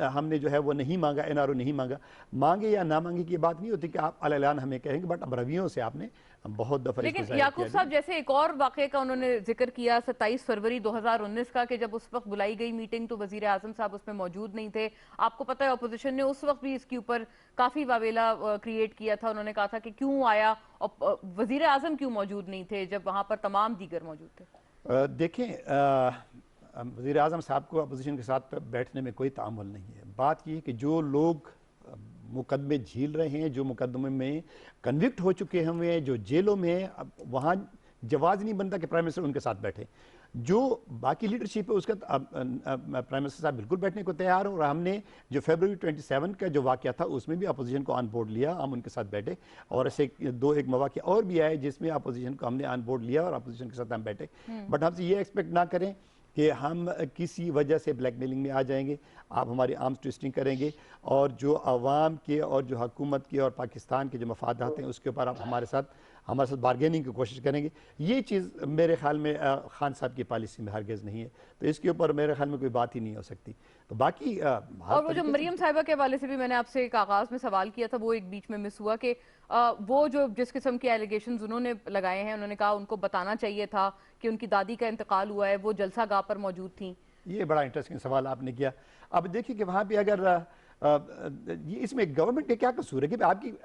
हमने जो है वो नहीं मांगा, एनआरओ नहीं मांगा। मांगे या ना मांगे की बात नहीं होती कि आप अल-ऐलान हमें कहेंगे, बट अब रवियों से आपने बहुत दफा।
लेकिन याकूब साहब, जैसे एक और वाक़े का उन्होंने जिक्र किया 27 फरवरी 2019 का, कि जब उस वक्त बुलाई गई मीटिंग तो वजीर आजम साहब उसमें मौजूद नहीं थे। आपको पता है अपोजिशन ने उस वक्त भी इसके ऊपर काफी वावेला क्रिएट किया था। उन्होंने कहा था कि क्यों आया और वजीर आजम क्यों मौजूद नहीं थे जब वहां पर तमाम दीगर मौजूद थे।
देखें, वजीर आजम साहब को अपोजिशन के साथ बैठने में कोई तामुल नहीं है। बात यह है कि जो लोग मुकदमे झील रहे हैं, जो मुकदमे में कन्विक्ट हो चुके हैं, जो जेलों में हैं, वहाँ जवाज नहीं बनता कि प्राइम मिनिस्टर उनके साथ बैठे। जो बाकी लीडरशिप है उसका प्राइम मिनिस्टर साहब बिल्कुल बैठने को तैयार हो। और हमने जो फरवरी 27 का जो वाक़या था उसमें भी अपोजिशन को ऑन बोर्ड लिया, हम उनके साथ बैठे। और ऐसे एक मौके और भी आए जिसमें अपोजिशन को हमने ऑन बोर्ड लिया और अपोजिशन के साथ हम बैठे। बट हमसे ये एक्सपेक्ट ना करें कि हम किसी वजह से ब्लैकमेलिंग में आ जाएंगे, आप हमारी आर्म्स ट्विस्टिंग करेंगे और जो अवाम के और जो हुकूमत के और पाकिस्तान के जो मफादात हैं उसके ऊपर आप हमारे साथ बारगेनिंग की कोशिश करेंगे। ये चीज़ मेरे ख्याल में खान साहब की पॉलिसी में हरगिज़ नहीं है, तो इसके ऊपर मेरे ख्याल में कोई बात ही नहीं हो सकती। तो बाकी
और वो जो मरियम साहिबा के हवाले से भी मैंने आपसे एक आगाज में सवाल किया था, वो एक बीच में मिस हुआ कि वो जो जिस किस्म के एलिगेशंस उन्होंने लगाए हैं, उन्होंने कहा उनको बताना चाहिए था कि उनकी दादी का इंतकाल हुआ है, वो जलसा गाह पर मौजूद थी।
ये बड़ा इंटरेस्टिंग सवाल आपने किया। अब देखिए कि वहाँ पे अगर ये इसमें गवर्नमेंट का क्या कसूर है कि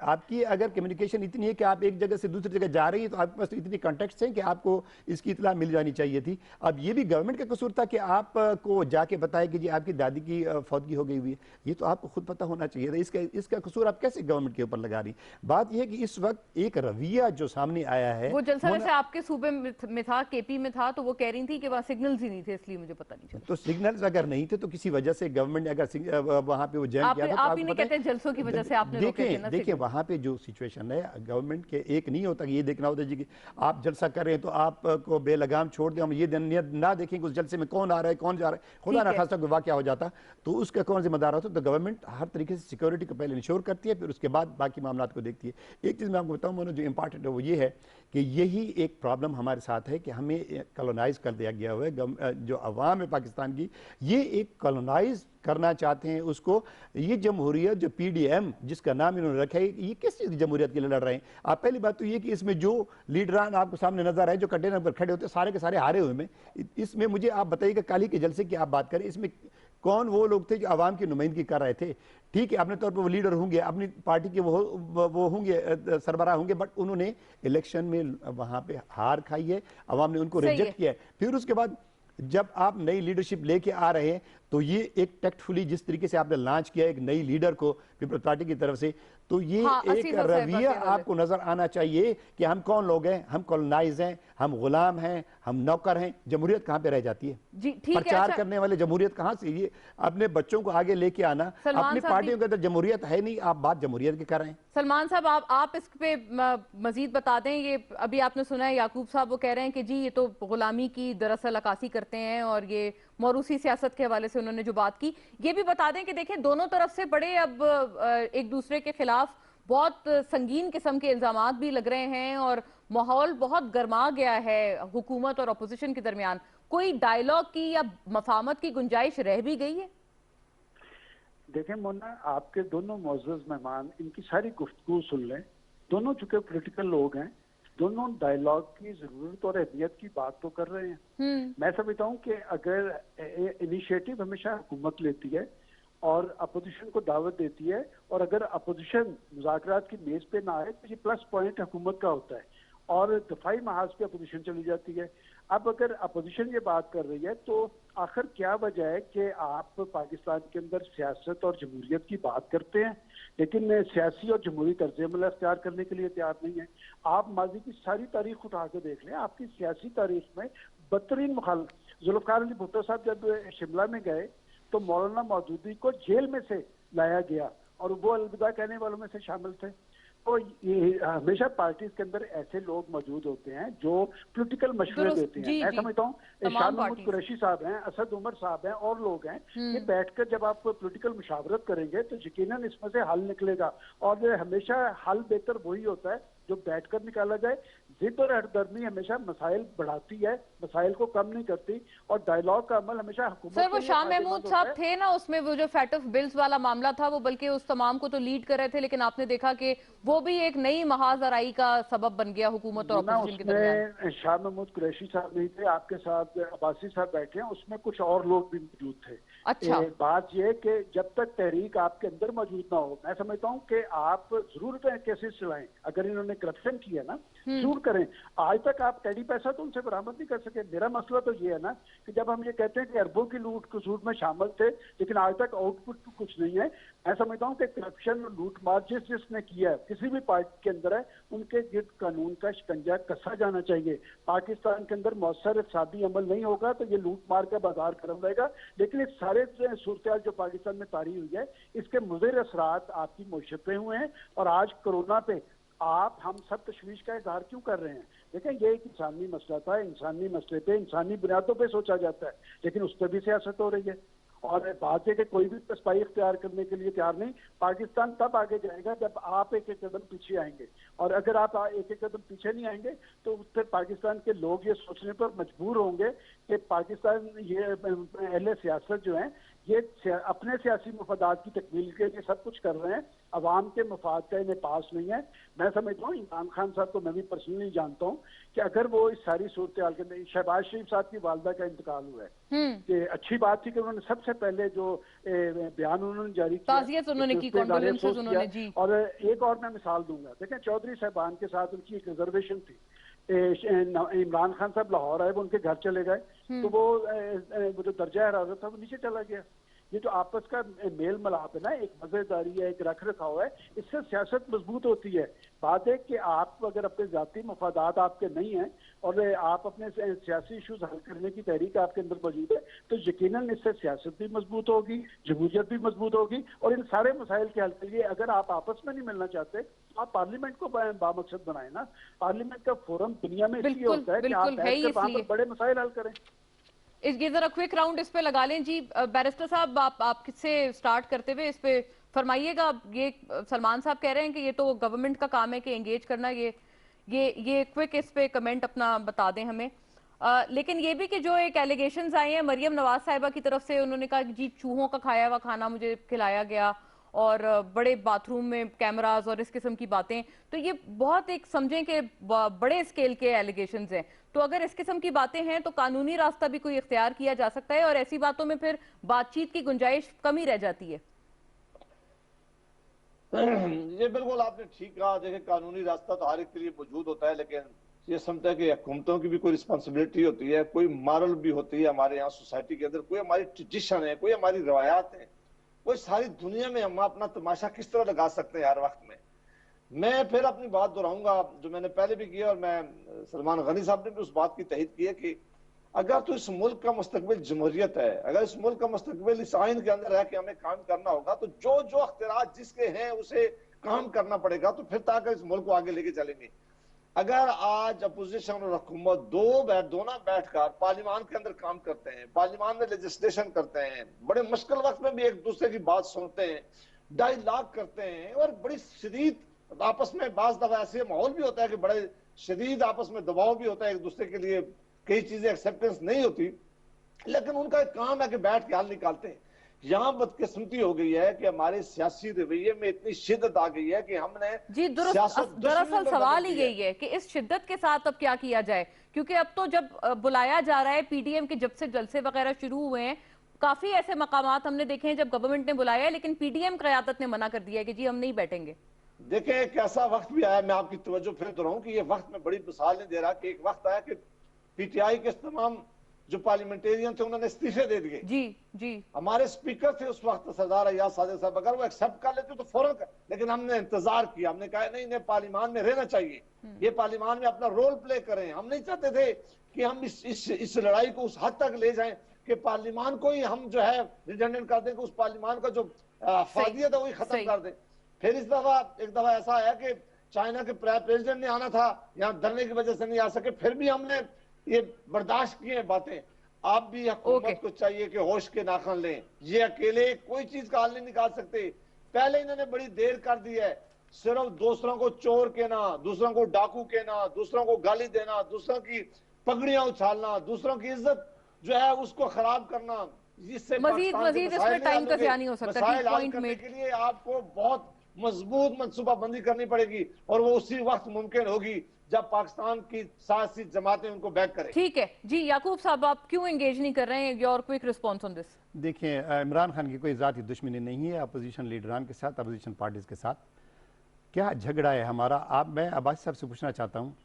आपकी अगर कम्युनिकेशन इतनी है कि आप एक जगह से दूसरी जगह जा रही हैं तो आपके पास तो इतनी कॉन्टेक्ट्स हैं कि आपको इसकी इतला मिल जानी चाहिए थी। अब ये भी गवर्नमेंट का कसूर था कि आपको जाके बताया कि जी आपकी दादी की फौतगी हो गई हुई है, ये तो आपको खुद पता होना चाहिए था। इसका कसूर आप कैसे गवर्नमेंट के ऊपर लगा रही? बात यह है कि इस वक्त एक रवैया जो सामने आया है,
वो जलसा वैसे आपके सूबे में था, केपी में था, तो वो कह रही थी कि वहाँ सिग्नल्स ही नहीं थे, इसलिए मुझे पता नहीं चला।
तो सिग्नल्स अगर नहीं थे तो किसी वजह से गवर्नमेंट ने अगर वहां पे वो जैम किया था,
आप ही नहीं कहते जलसों की वजह से आपने रोके थे ना?
देखिए वहां पे जो सिचुएशन है गवर्नमेंट के एक नहीं होता कि ये देखना होता जी कि आप जलसा कर रहे हैं तो आपको बेलगाम छोड़ दें, हम ये ना देखेंगे उस जलसे में कौन आ रहा है कौन जा रहा है, खुदा ना खास्ता कोई वाकया हो जाता तो उसका कौन जिम्मेदार होता। तो गवर्नमेंट हर तरीके से सिक्योरिटी को पहले इंश्योर करती है, फिर उसके बाद बाकी मामला को देखती है। एक चीज़ मैं आपको बताऊँ जो इंपॉर्टेंट है वो ये है कि यही एक प्रॉब्लम हमारे साथ है कि हमें कॉलोनाइज कर दिया गया हुआ है। जो अवाम है पाकिस्तान की, ये एक कॉलोनाइज करना चाहते हैं उसको। ये जमहूरियत जो पीडीएम जिसका नाम इन्होंने रखा है, ये किस चीज़ की जमहूरियत के लिए लड़ रहे हैं? आप पहली बात तो ये कि इसमें जो लीडरान आपको सामने नजर आए जो कंटेनर पर खड़े होते सारे के सारे हारे हुए में, इसमें मुझे आप बताइएगा काली के जलसे की आप बात करें, इसमें कौन वो लोग थे जो आवाम की नुमाइंदगी कर रहे थे? ठीक है अपने तौर पर वो लीडर होंगे, अपनी पार्टी के वो होंगे, सरबराह होंगे, बट उन्होंने इलेक्शन में वहां पे हार खाई है, आवाम ने उनको रिजेक्ट किया है। फिर उसके बाद जब आप नई लीडरशिप लेके आ रहे हैं तो ये एक टैक्टफुली जिस तरीके से आपने लॉन्च किया एक नई लीडर को पीपल्स पार्टी की तरफ से, तो ये एक रवैया आपको नजर आना चाहिए कि हम कौन लोग हैं, हम कॉलोनाइज हैं, हम गुलाम हैं, हम नौकर हैं। जमहूरियत कहां पे रह जाती है?
जी ठीक है।
प्रचार करने वाले जमहूरियत कहां से? ये अपने बच्चों को आगे लेके आना, अपनी पार्टियों के अंदर जमहूरियत है नहीं, आप बात जमहूरियत की कर रहे हैं।
सलमान साहब आप इस पे मजीद बता दें। ये अभी आपने सुना है याकूब साहब वो कह रहे हैं कि जी ये तो गुलामी की दरअसल अक्कासी करते हैं, और ये मौरूसी सियासत के हवाले से उन्होंने जो बात की, ये भी बता दें कि देखें दोनों तरफ से बड़े अब एक दूसरे के खिलाफ बहुत संगीन किस्म के इल्जामात भी लग रहे हैं और माहौल बहुत गर्मा गया है हुकूमत और अपोजिशन के दरमियान। कोई डायलॉग की या मफाहमत की गुंजाइश रह भी गई है?
देखें मोना, आपके दोनों मोअज़्ज़ज़ मेहमान इनकी सारी गुफ्तगू सुन लें। दोनों चूंकि पॉलिटिकल लोग हैं, दोनों डायलॉग की जरूरत और अहमियत की बात तो कर रहे हैं। मैं समझता हूँ कि अगर इनिशिएटिव हमेशा हुकूमत लेती है और अपोजिशन को दावत देती है, और अगर अपोजिशन मुज़ाकरात की मेज पे ना आए तो ये प्लस पॉइंट हुकूमत का होता है और दफाई महाज पे अपोजिशन चली जाती है। अब अगर अपोजिशन ये बात कर रही है तो आखिर क्या वजह है कि आप पाकिस्तान के अंदर सियासत और जमहूरियत की बात करते हैं लेकिन सियासी और जमहूरी तर्ज अमल अख्तियार करने के लिए तैयार नहीं है? आप माजी की सारी तारीख उठा के देख लें, आपकी सियासी तारीख में बदतरीन मुखालिफ जुल्फ़िकार अली भुट्टो साहब जब शिमला में गए तो मौलाना मौदूदी को जेल में से लाया गया और वो अलविदा कहने वालों में से शामिल थे। तो ये हमेशा पार्टीज के अंदर ऐसे लोग मौजूद होते हैं जो पॉलिटिकल मशवरे देते हैं। मैं समझता हूँ शाह महमूद कुरैशी साहब हैं, असद उमर साहब हैं और लोग हैं, ये बैठकर जब आप पॉलिटिकल मुशावरत करेंगे तो यकीनन इसमें से हल निकलेगा। और हमेशा हल बेहतर वही होता है जो बैठकर निकाला जाए। जिद और हटदर्मी हमेशा मसाइल बढ़ाती है, मसाइल को कम नहीं करती, और डायलॉग का अमल हमेशा हुकूमत।
सर वो शाह महमूद साहब थे ना उसमें, वो जो फैट ऑफ बिल्स वाला मामला था, वो बल्कि उस तमाम को तो लीड कर रहे थे, लेकिन आपने देखा कि वो भी एक नई महाजराई का सबब बन गया हुकूमत और अपोजिशन के दरमियान।
शाह महमूद कुरैशी साहब नहीं थे, आपके साथ अब्बासी साहब बैठे हैं, उसमें कुछ और लोग भी मौजूद थे।
अच्छा,
बात यह कि जब तक तहरीक आपके अंदर मौजूद ना हो, मैं समझता हूँ कि आप जरूर केसेस चलाएं। अगर इन्होंने करप्शन किया ना जरूर करें। आज तक आप टेडी पैसा तो उनसे बरामद नहीं कर सके। मेरा मसला तो ये है ना कि जब हम ये कहते हैं कि अरबों की लूट कसूट में शामिल थे लेकिन आज तक आउटपुट तो कुछ नहीं है। मैं समझता हूँ कि करप्शन और लूट मार जिसने किया है किसी भी पार्टी के अंदर है, उनके गिर्द कानून का शिकंजा कसा जाना चाहिए। पाकिस्तान के अंदर मौसर इक़्तिसादी अमल नहीं होगा तो ये लूट मार का बाजार गर्म रहेगा। लेकिन इस सारे सूरत जो पाकिस्तान में तारी हुई है इसके मुज़र असरात आपकी मुशफ़े हुए हैं। और आज कोरोना पे हम सब तशवीश का इजहार क्यों कर रहे हैं? देखिए ये एक इंसानी मसला था, इंसानी मसले पे इंसानी बुनियादों पे सोचा जाता है, लेकिन उस पर भी सियासत हो रही है। और बात है कि कोई भी पसपाई इख्तियार करने के लिए तैयार नहीं। पाकिस्तान तब आगे जाएगा जब आप एक एक कदम पीछे आएंगे, और अगर आप एक एक कदम पीछे नहीं आएंगे तो फिर पाकिस्तान के लोग ये सोचने पर मजबूर होंगे कि पाकिस्तान ये अहले सियासत जो हैं ये अपने सियासी मफादात की तकमील के लिए सब कुछ कर रहे हैं, अवाम के मफाद का इन्हें पास नहीं है। मैं समझता हूँ इमरान खान साहब को मैं भी पर्सनली जानता हूँ कि अगर वो इस सारी सूरत हाल के, शहबाज शरीफ साहब की वालदा का इंतकाल हुआ है कि अच्छी बात थी कि उन्होंने सबसे पहले जो बयान उन्होंने जारी किया,
उन्होंने की, कॉन्डोलेंसेस उन्होंने जी।
और एक और मैं मिसाल दूंगा, देखें चौधरी साहबान के साथ उनकी एक रिजर्वेशन थी। इमरान खान साहब लाहौर आए, वो उनके घर चले गए तो वो जो दर्जा हरारत था वो नीचे चला गया। ये जो आपस का मेल मिलाप है ना, एक मजेदारी है, एक रख रखाव है, इससे सियासत मजबूत होती है। बात है कि आप अगर अपने जाती मफादात आपके नहीं हैं और आप अपने सियासी इशूज हल करने की तहरीक आपके अंदर मौजूद है तो यकीनन इससे सियासत भी मजबूत होगी, जमहूरियत भी मजबूत होगी। और इन सारे मसाइल के हल के लिए अगर आप आपस में नहीं मिलना चाहते तो आप पार्लियामेंट को बामकसद बनाए ना। पार्लियामेंट का फोरम दुनिया में इसलिए होता है कि आप बैठकर वहां पर बड़े मसाइल हल करें।
ये जरा क्विक राउंड इस पे लगा लें जी। बैरिस्टर साहब आप किससे स्टार्ट करते हुए इस पे फरमाइएगा। ये सलमान साहब कह रहे हैं कि ये तो गवर्नमेंट का काम है कि एंगेज करना, ये क्विक इस पे कमेंट अपना बता दें हमें। लेकिन ये भी कि जो एक एलिगेशंस आए हैं मरियम नवाज साहिबा की तरफ से, उन्होंने कहा कि जी चूहों का खाया हुआ खाना मुझे खिलाया गया और बड़े बाथरूम में कैमरास और इस किस्म की बातें, तो ये बहुत एक समझें कि बड़े स्केल के एलिगेशंस हैं। तो अगर इस किस्म की बातें हैं तो कानूनी रास्ता भी कोई इख्तियार किया जा सकता है और ऐसी बातों में फिर बातचीत की गुंजाइश कम ही रह जाती है।
ये बिल्कुल आपने ठीक कहा। देखिए कानूनी रास्ता तो हर एक के लिए मौजूद होता है, लेकिन ये समझता है कि हुकूमतों की भी कोई रिस्पॉन्सिबिलिटी होती है, कोई मॉरल भी होती है हमारे यहाँ सोसाइटी के अंदर, कोई हमारी ट्रेडिशन है, कोई हमारी रवायात है, कोई सारी दुनिया में हम अपना तमाशा किस तरह लगा सकते हैं हर वक्त में। मैं फिर अपनी बात दोहराऊंगा जो मैंने पहले भी किया और मैं सलमान गनी साहब ने भी उस बात की तहरीर की है कि अगर तो इस मुल्क का मुस्तकबिल जमहूरियत है, अगर इस मुल्क का मुस्तकबिल इस आइन के अंदर है कि हमें काम करना होगा, तो जो जो अख्तियार जिसके हैं उसे काम करना पड़ेगा, तो फिर ताकि इस मुल्क को आगे लेके चलेंगे। अगर आज अपोजिशन और हुकूमत दोनों बैठकर पार्लियामान के अंदर काम करते हैं, पार्लियामान में लेजिस्लेशन करते हैं, बड़े मुश्किल वक्त में भी एक दूसरे की बात सुनते हैं, डायलॉग करते हैं और बड़ी शदीद आपस में बाज दफा ऐसे माहौल भी होता है कि बड़े शदीद आपस में दबाव भी होता है, एक दूसरे के लिए कई चीजें एक्सेप्टेंस नहीं होती, लेकिन उनका एक काम है कि बैठ के हल निकालते हैं। यहाँ बदकिस्मती हो गई है कि हमारे सियासी रवैये में इतनी शिद्दत आ गई है कि हमने
जी दरअसल सवाल ही यही है कि इस शिद्दत के साथ अब क्या किया जाए, क्योंकि अब तो जब बुलाया जा रहा है पीडीएम के, जब से जलसे वगैरह शुरू हुए हैं काफी ऐसे मकामात हमने देखे हैं जब गवर्नमेंट ने बुलाया है लेकिन पीडीएम क़यादत ने मना कर दिया है कि जी हम नहीं बैठेंगे।
देखें एक ऐसा वक्त भी आया, मैं आपकी तवज्जो फिर दोहराऊं कि ये वक्त में बड़ी मिसाल नहीं दे रहा कि एक वक्त आया कि पीटीआई के तमाम जो पार्लियामेंटेरियन थे उन्होंने इस्तीफे दे दिए।
जी जी
हमारे स्पीकर थे उस वक्त सरदार अय्याज सादिक साहब, अगर वो एक्सेप्ट कर लेते तो फौरन कर, लेकिन हमने इंतजार किया, हमने कहा नहीं इन्हें पार्लियामान में रहना चाहिए, ये पार्लियामान में अपना रोल प्ले करें। हम नहीं चाहते थे कि हम इस लड़ाई को उस हद तक ले जाएं कि पार्लियामान को ही हम जो है रिडंडेंट कर दें, कि उस पार्लियामान का जो अफादियत है वही खत्म कर दें। फिर इस दफा एक दफा ऐसा आया कि चाइना के प्रेसिडेंट ने आना था, यहाँ धरने की वजह से नहीं आ सके, फिर भी हमने ये बर्दाश्त किए बातें। आप भी हुकूमत को चाहिए कि होश के नाखन लें, ये अकेले कोई चीज का हल नहीं निकाल सकते। पहले इन्होंने बड़ी देर कर दी है, सिर्फ दूसरों को चोर कहना, दूसरों को डाकू कहना, दूसरों को गाली देना, दूसरों की पगड़ियां उछालना, दूसरों की इज्जत जो है उसको खराब करना, इससे
मजीद इसमें टाइम का ज़िया नहीं हो सकता।
पॉइंट के लिए आपको बहुत मजबूत मनसूबाबंदी करनी पड़ेगी और वो उसी वक्त मुमकिन होगी जब पाकिस्तान की सियासी जमातें उनको बैक करें।
ठीक है जी। याकूब साहब आप क्यों एंगेज नहीं कर रहे हैं? Your quick response on this.
देखिए इमरान खान की कोई ज़ाती दुश्मनी नहीं है अपोजिशन लीडरान के साथ, अपोजिशन पार्टीज के साथ। क्या झगड़ा है हमारा? मैं अब्बासी साहब से पूछना चाहता हूँ,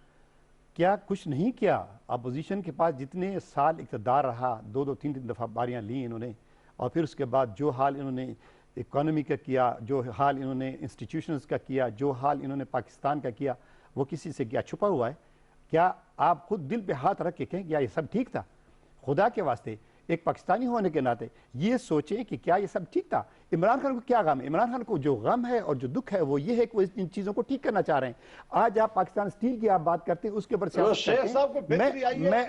क्या कुछ नहीं किया? अपोजिशन के पास जितने साल इक़्तिदार रहा, दो तीन दफ़ा बारियाँ ली इन्होंने, और फिर उसके बाद जो हाल इन्होंने इकॉनमी का किया, जो हाल इन्होंने इंस्टीट्यूशंस का किया, जो हाल इन्होंने पाकिस्तान का किया, वो किसी से क्या छुपा हुआ है? क्या आप खुद दिल पे हाथ रख के कहें क्या ये सब ठीक था? खुदा के वास्ते एक पाकिस्तानी होने के नाते ये सोचें कि क्या ये सब ठीक था। इमरान खान को क्या गम है? इमरान खान को जो गम है और जो दुख है वो ये है कि वो इन चीज़ों को ठीक करना चाह रहे हैं। आज आप पाकिस्तान स्टील की आप बात करते हैं, उसके ऊपर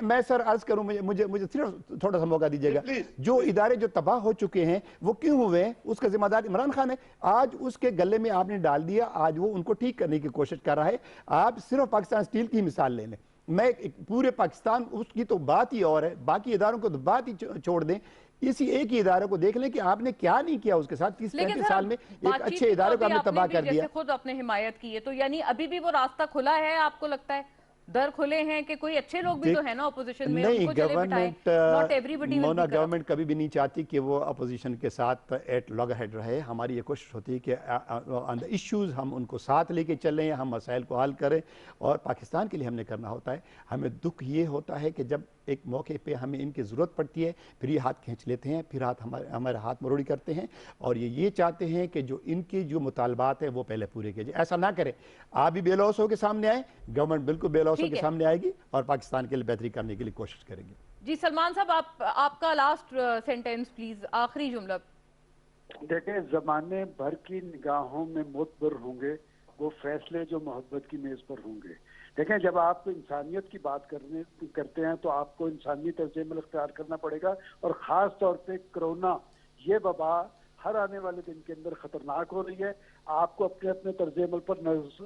मैं सर अर्ज करूं, मुझे सिर्फ थोड़ा सा मौका दीजिएगा। जो इदारे जो तबाह हो चुके हैं वो क्यों हुए हैं, उसका जिम्मेदार इमरान खान है। आज उसके गले में आपने डाल दिया, आज वो उनको ठीक करने की कोशिश कर रहा है। आप सिर्फ पाकिस्तान स्टील की मिसाल ले लें, मैं पूरे पाकिस्तान उसकी तो बात ही और है, बाकी इदारों को तो बात ही छोड़ दें। इसी एक ही इदारे को देख लें कि आपने क्या नहीं किया उसके साथ। 30-35 साल में एक अच्छे इदारे को आपने तबाह कर दिया।
खुद अपने हिमायत की है, तो यानी अभी भी वो रास्ता खुला है, आपको लगता है दर खुले हैं कि कोई अच्छे लोग भी तो है ना अपोजिशन में?
नहीं, गवर्नमेंट कभी भी नहीं चाहती कि वो अपोजिशन के साथ एट लॉग हेड रहे। हमारी ये कोशिश होती है कि ऑन द इश्यूज हम उनको साथ लेके चलें, हम मसाइल को हल करें, और पाकिस्तान के लिए हमने करना होता है। हमें दुख ये होता है कि जब एक मौके पे हमें इनकी ज़रूरत पड़ती है, फिर ये हाथ खींच लेते हैं, फिर हमारे हाथ मरोड़ी करते हैं, और ये चाहते हैं कि जो इनके जो मुतालबात है वो पहले पूरे किए जाए। ऐसा ना करें। आप भी बेलौस हो के सामने आए, गवर्नमेंट बिल्कुल बेलौस हो के सामने आएगी और पाकिस्तान के लिए बेहतरी करने के लिए कोशिश करेगी।
जी सलमान साहब, आपका लास्ट सेंटेंस प्लीज, आखिरी जुमला।
देखिए, जमाने भर की निगाहों में मोतबर होंगे वो फैसले जो मोहब्बत की मेज पर होंगे। देखें, जब आप इंसानियत की बात करते हैं तो आपको इंसानी तर्ज-ए-अमल इख्तियार करना पड़ेगा, और ख़ास तौर पे कोरोना ये वबा हर आने वाले दिन के अंदर खतरनाक हो रही है। आपको अपने अपने तर्ज-ए-अमल पर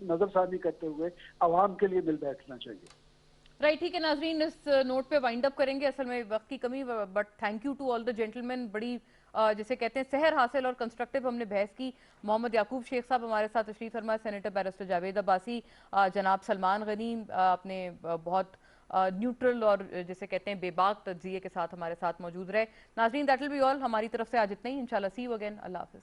नजरसानी करते हुए आवाम के लिए मिल बैठना चाहिए।
राइट, ठीक है नाजरीन, इस नोट पे वाइंड अप करेंगे। असल में वक्त की कमी, but thank you to all the gentleman. बड़ी जिसे कहते हैं सहर हासिल और कंस्ट्रक्टिव हमने बहस की। मोहम्मद याकूब शेख साहब हमारे साथ तशरीफ फरमा, सेनेटर बैरिस्टर जावेद अब्बासी, जनाब सलमान गनी आपने बहुत न्यूट्रल और जिसे कहते हैं बेबाक तज्जिए के साथ हमारे साथ मौजूद रहे। नाजरीन, दैट विल बी ऑल हमारी तरफ से आज इतना ही। इंशाल्लाह सी यू अगेन। अल्लाह हाफिज।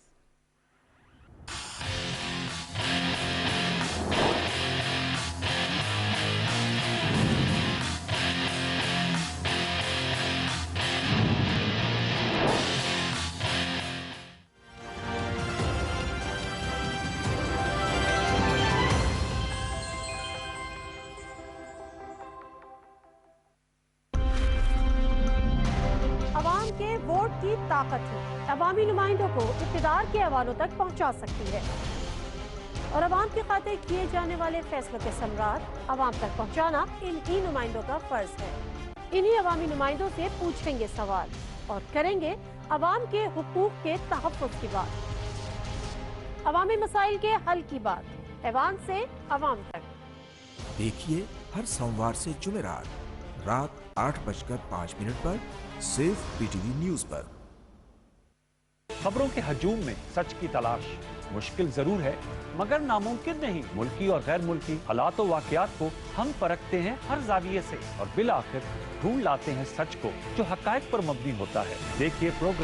वोट की ताकत है, अवामी नुमाइंदों को इक़्तिदार के हवालों तक पहुंचा सकती है, और अवाम की खातिर किए जाने वाले फैसलों के समरात अवाम तक पहुंचाना इन्हीं नुमाइंदों का फर्ज है। इन्हीं अवामी नुमाइंदों से पूछेंगे सवाल और करेंगे अवाम के हुकूक के तहफ़्फ़ुज़ की बात, अवामी मसाइल के हल की बात, ऐवान से अवाम तक।
देखिए हर सोमवार से जुमेरात रात 8:05 पर सिर्फ पीटीवी न्यूज पर।
खबरों के हजूम में सच की तलाश मुश्किल जरूर है, मगर नामुमकिन नहीं। मुल्की और गैर मुल्की हालात और वाकयात को हम परखते हैं हर जाविये से, और बिल आखिर ढूंढ लाते हैं सच को जो हकायक पर मबनी होता है। देखिए प्रोग्राम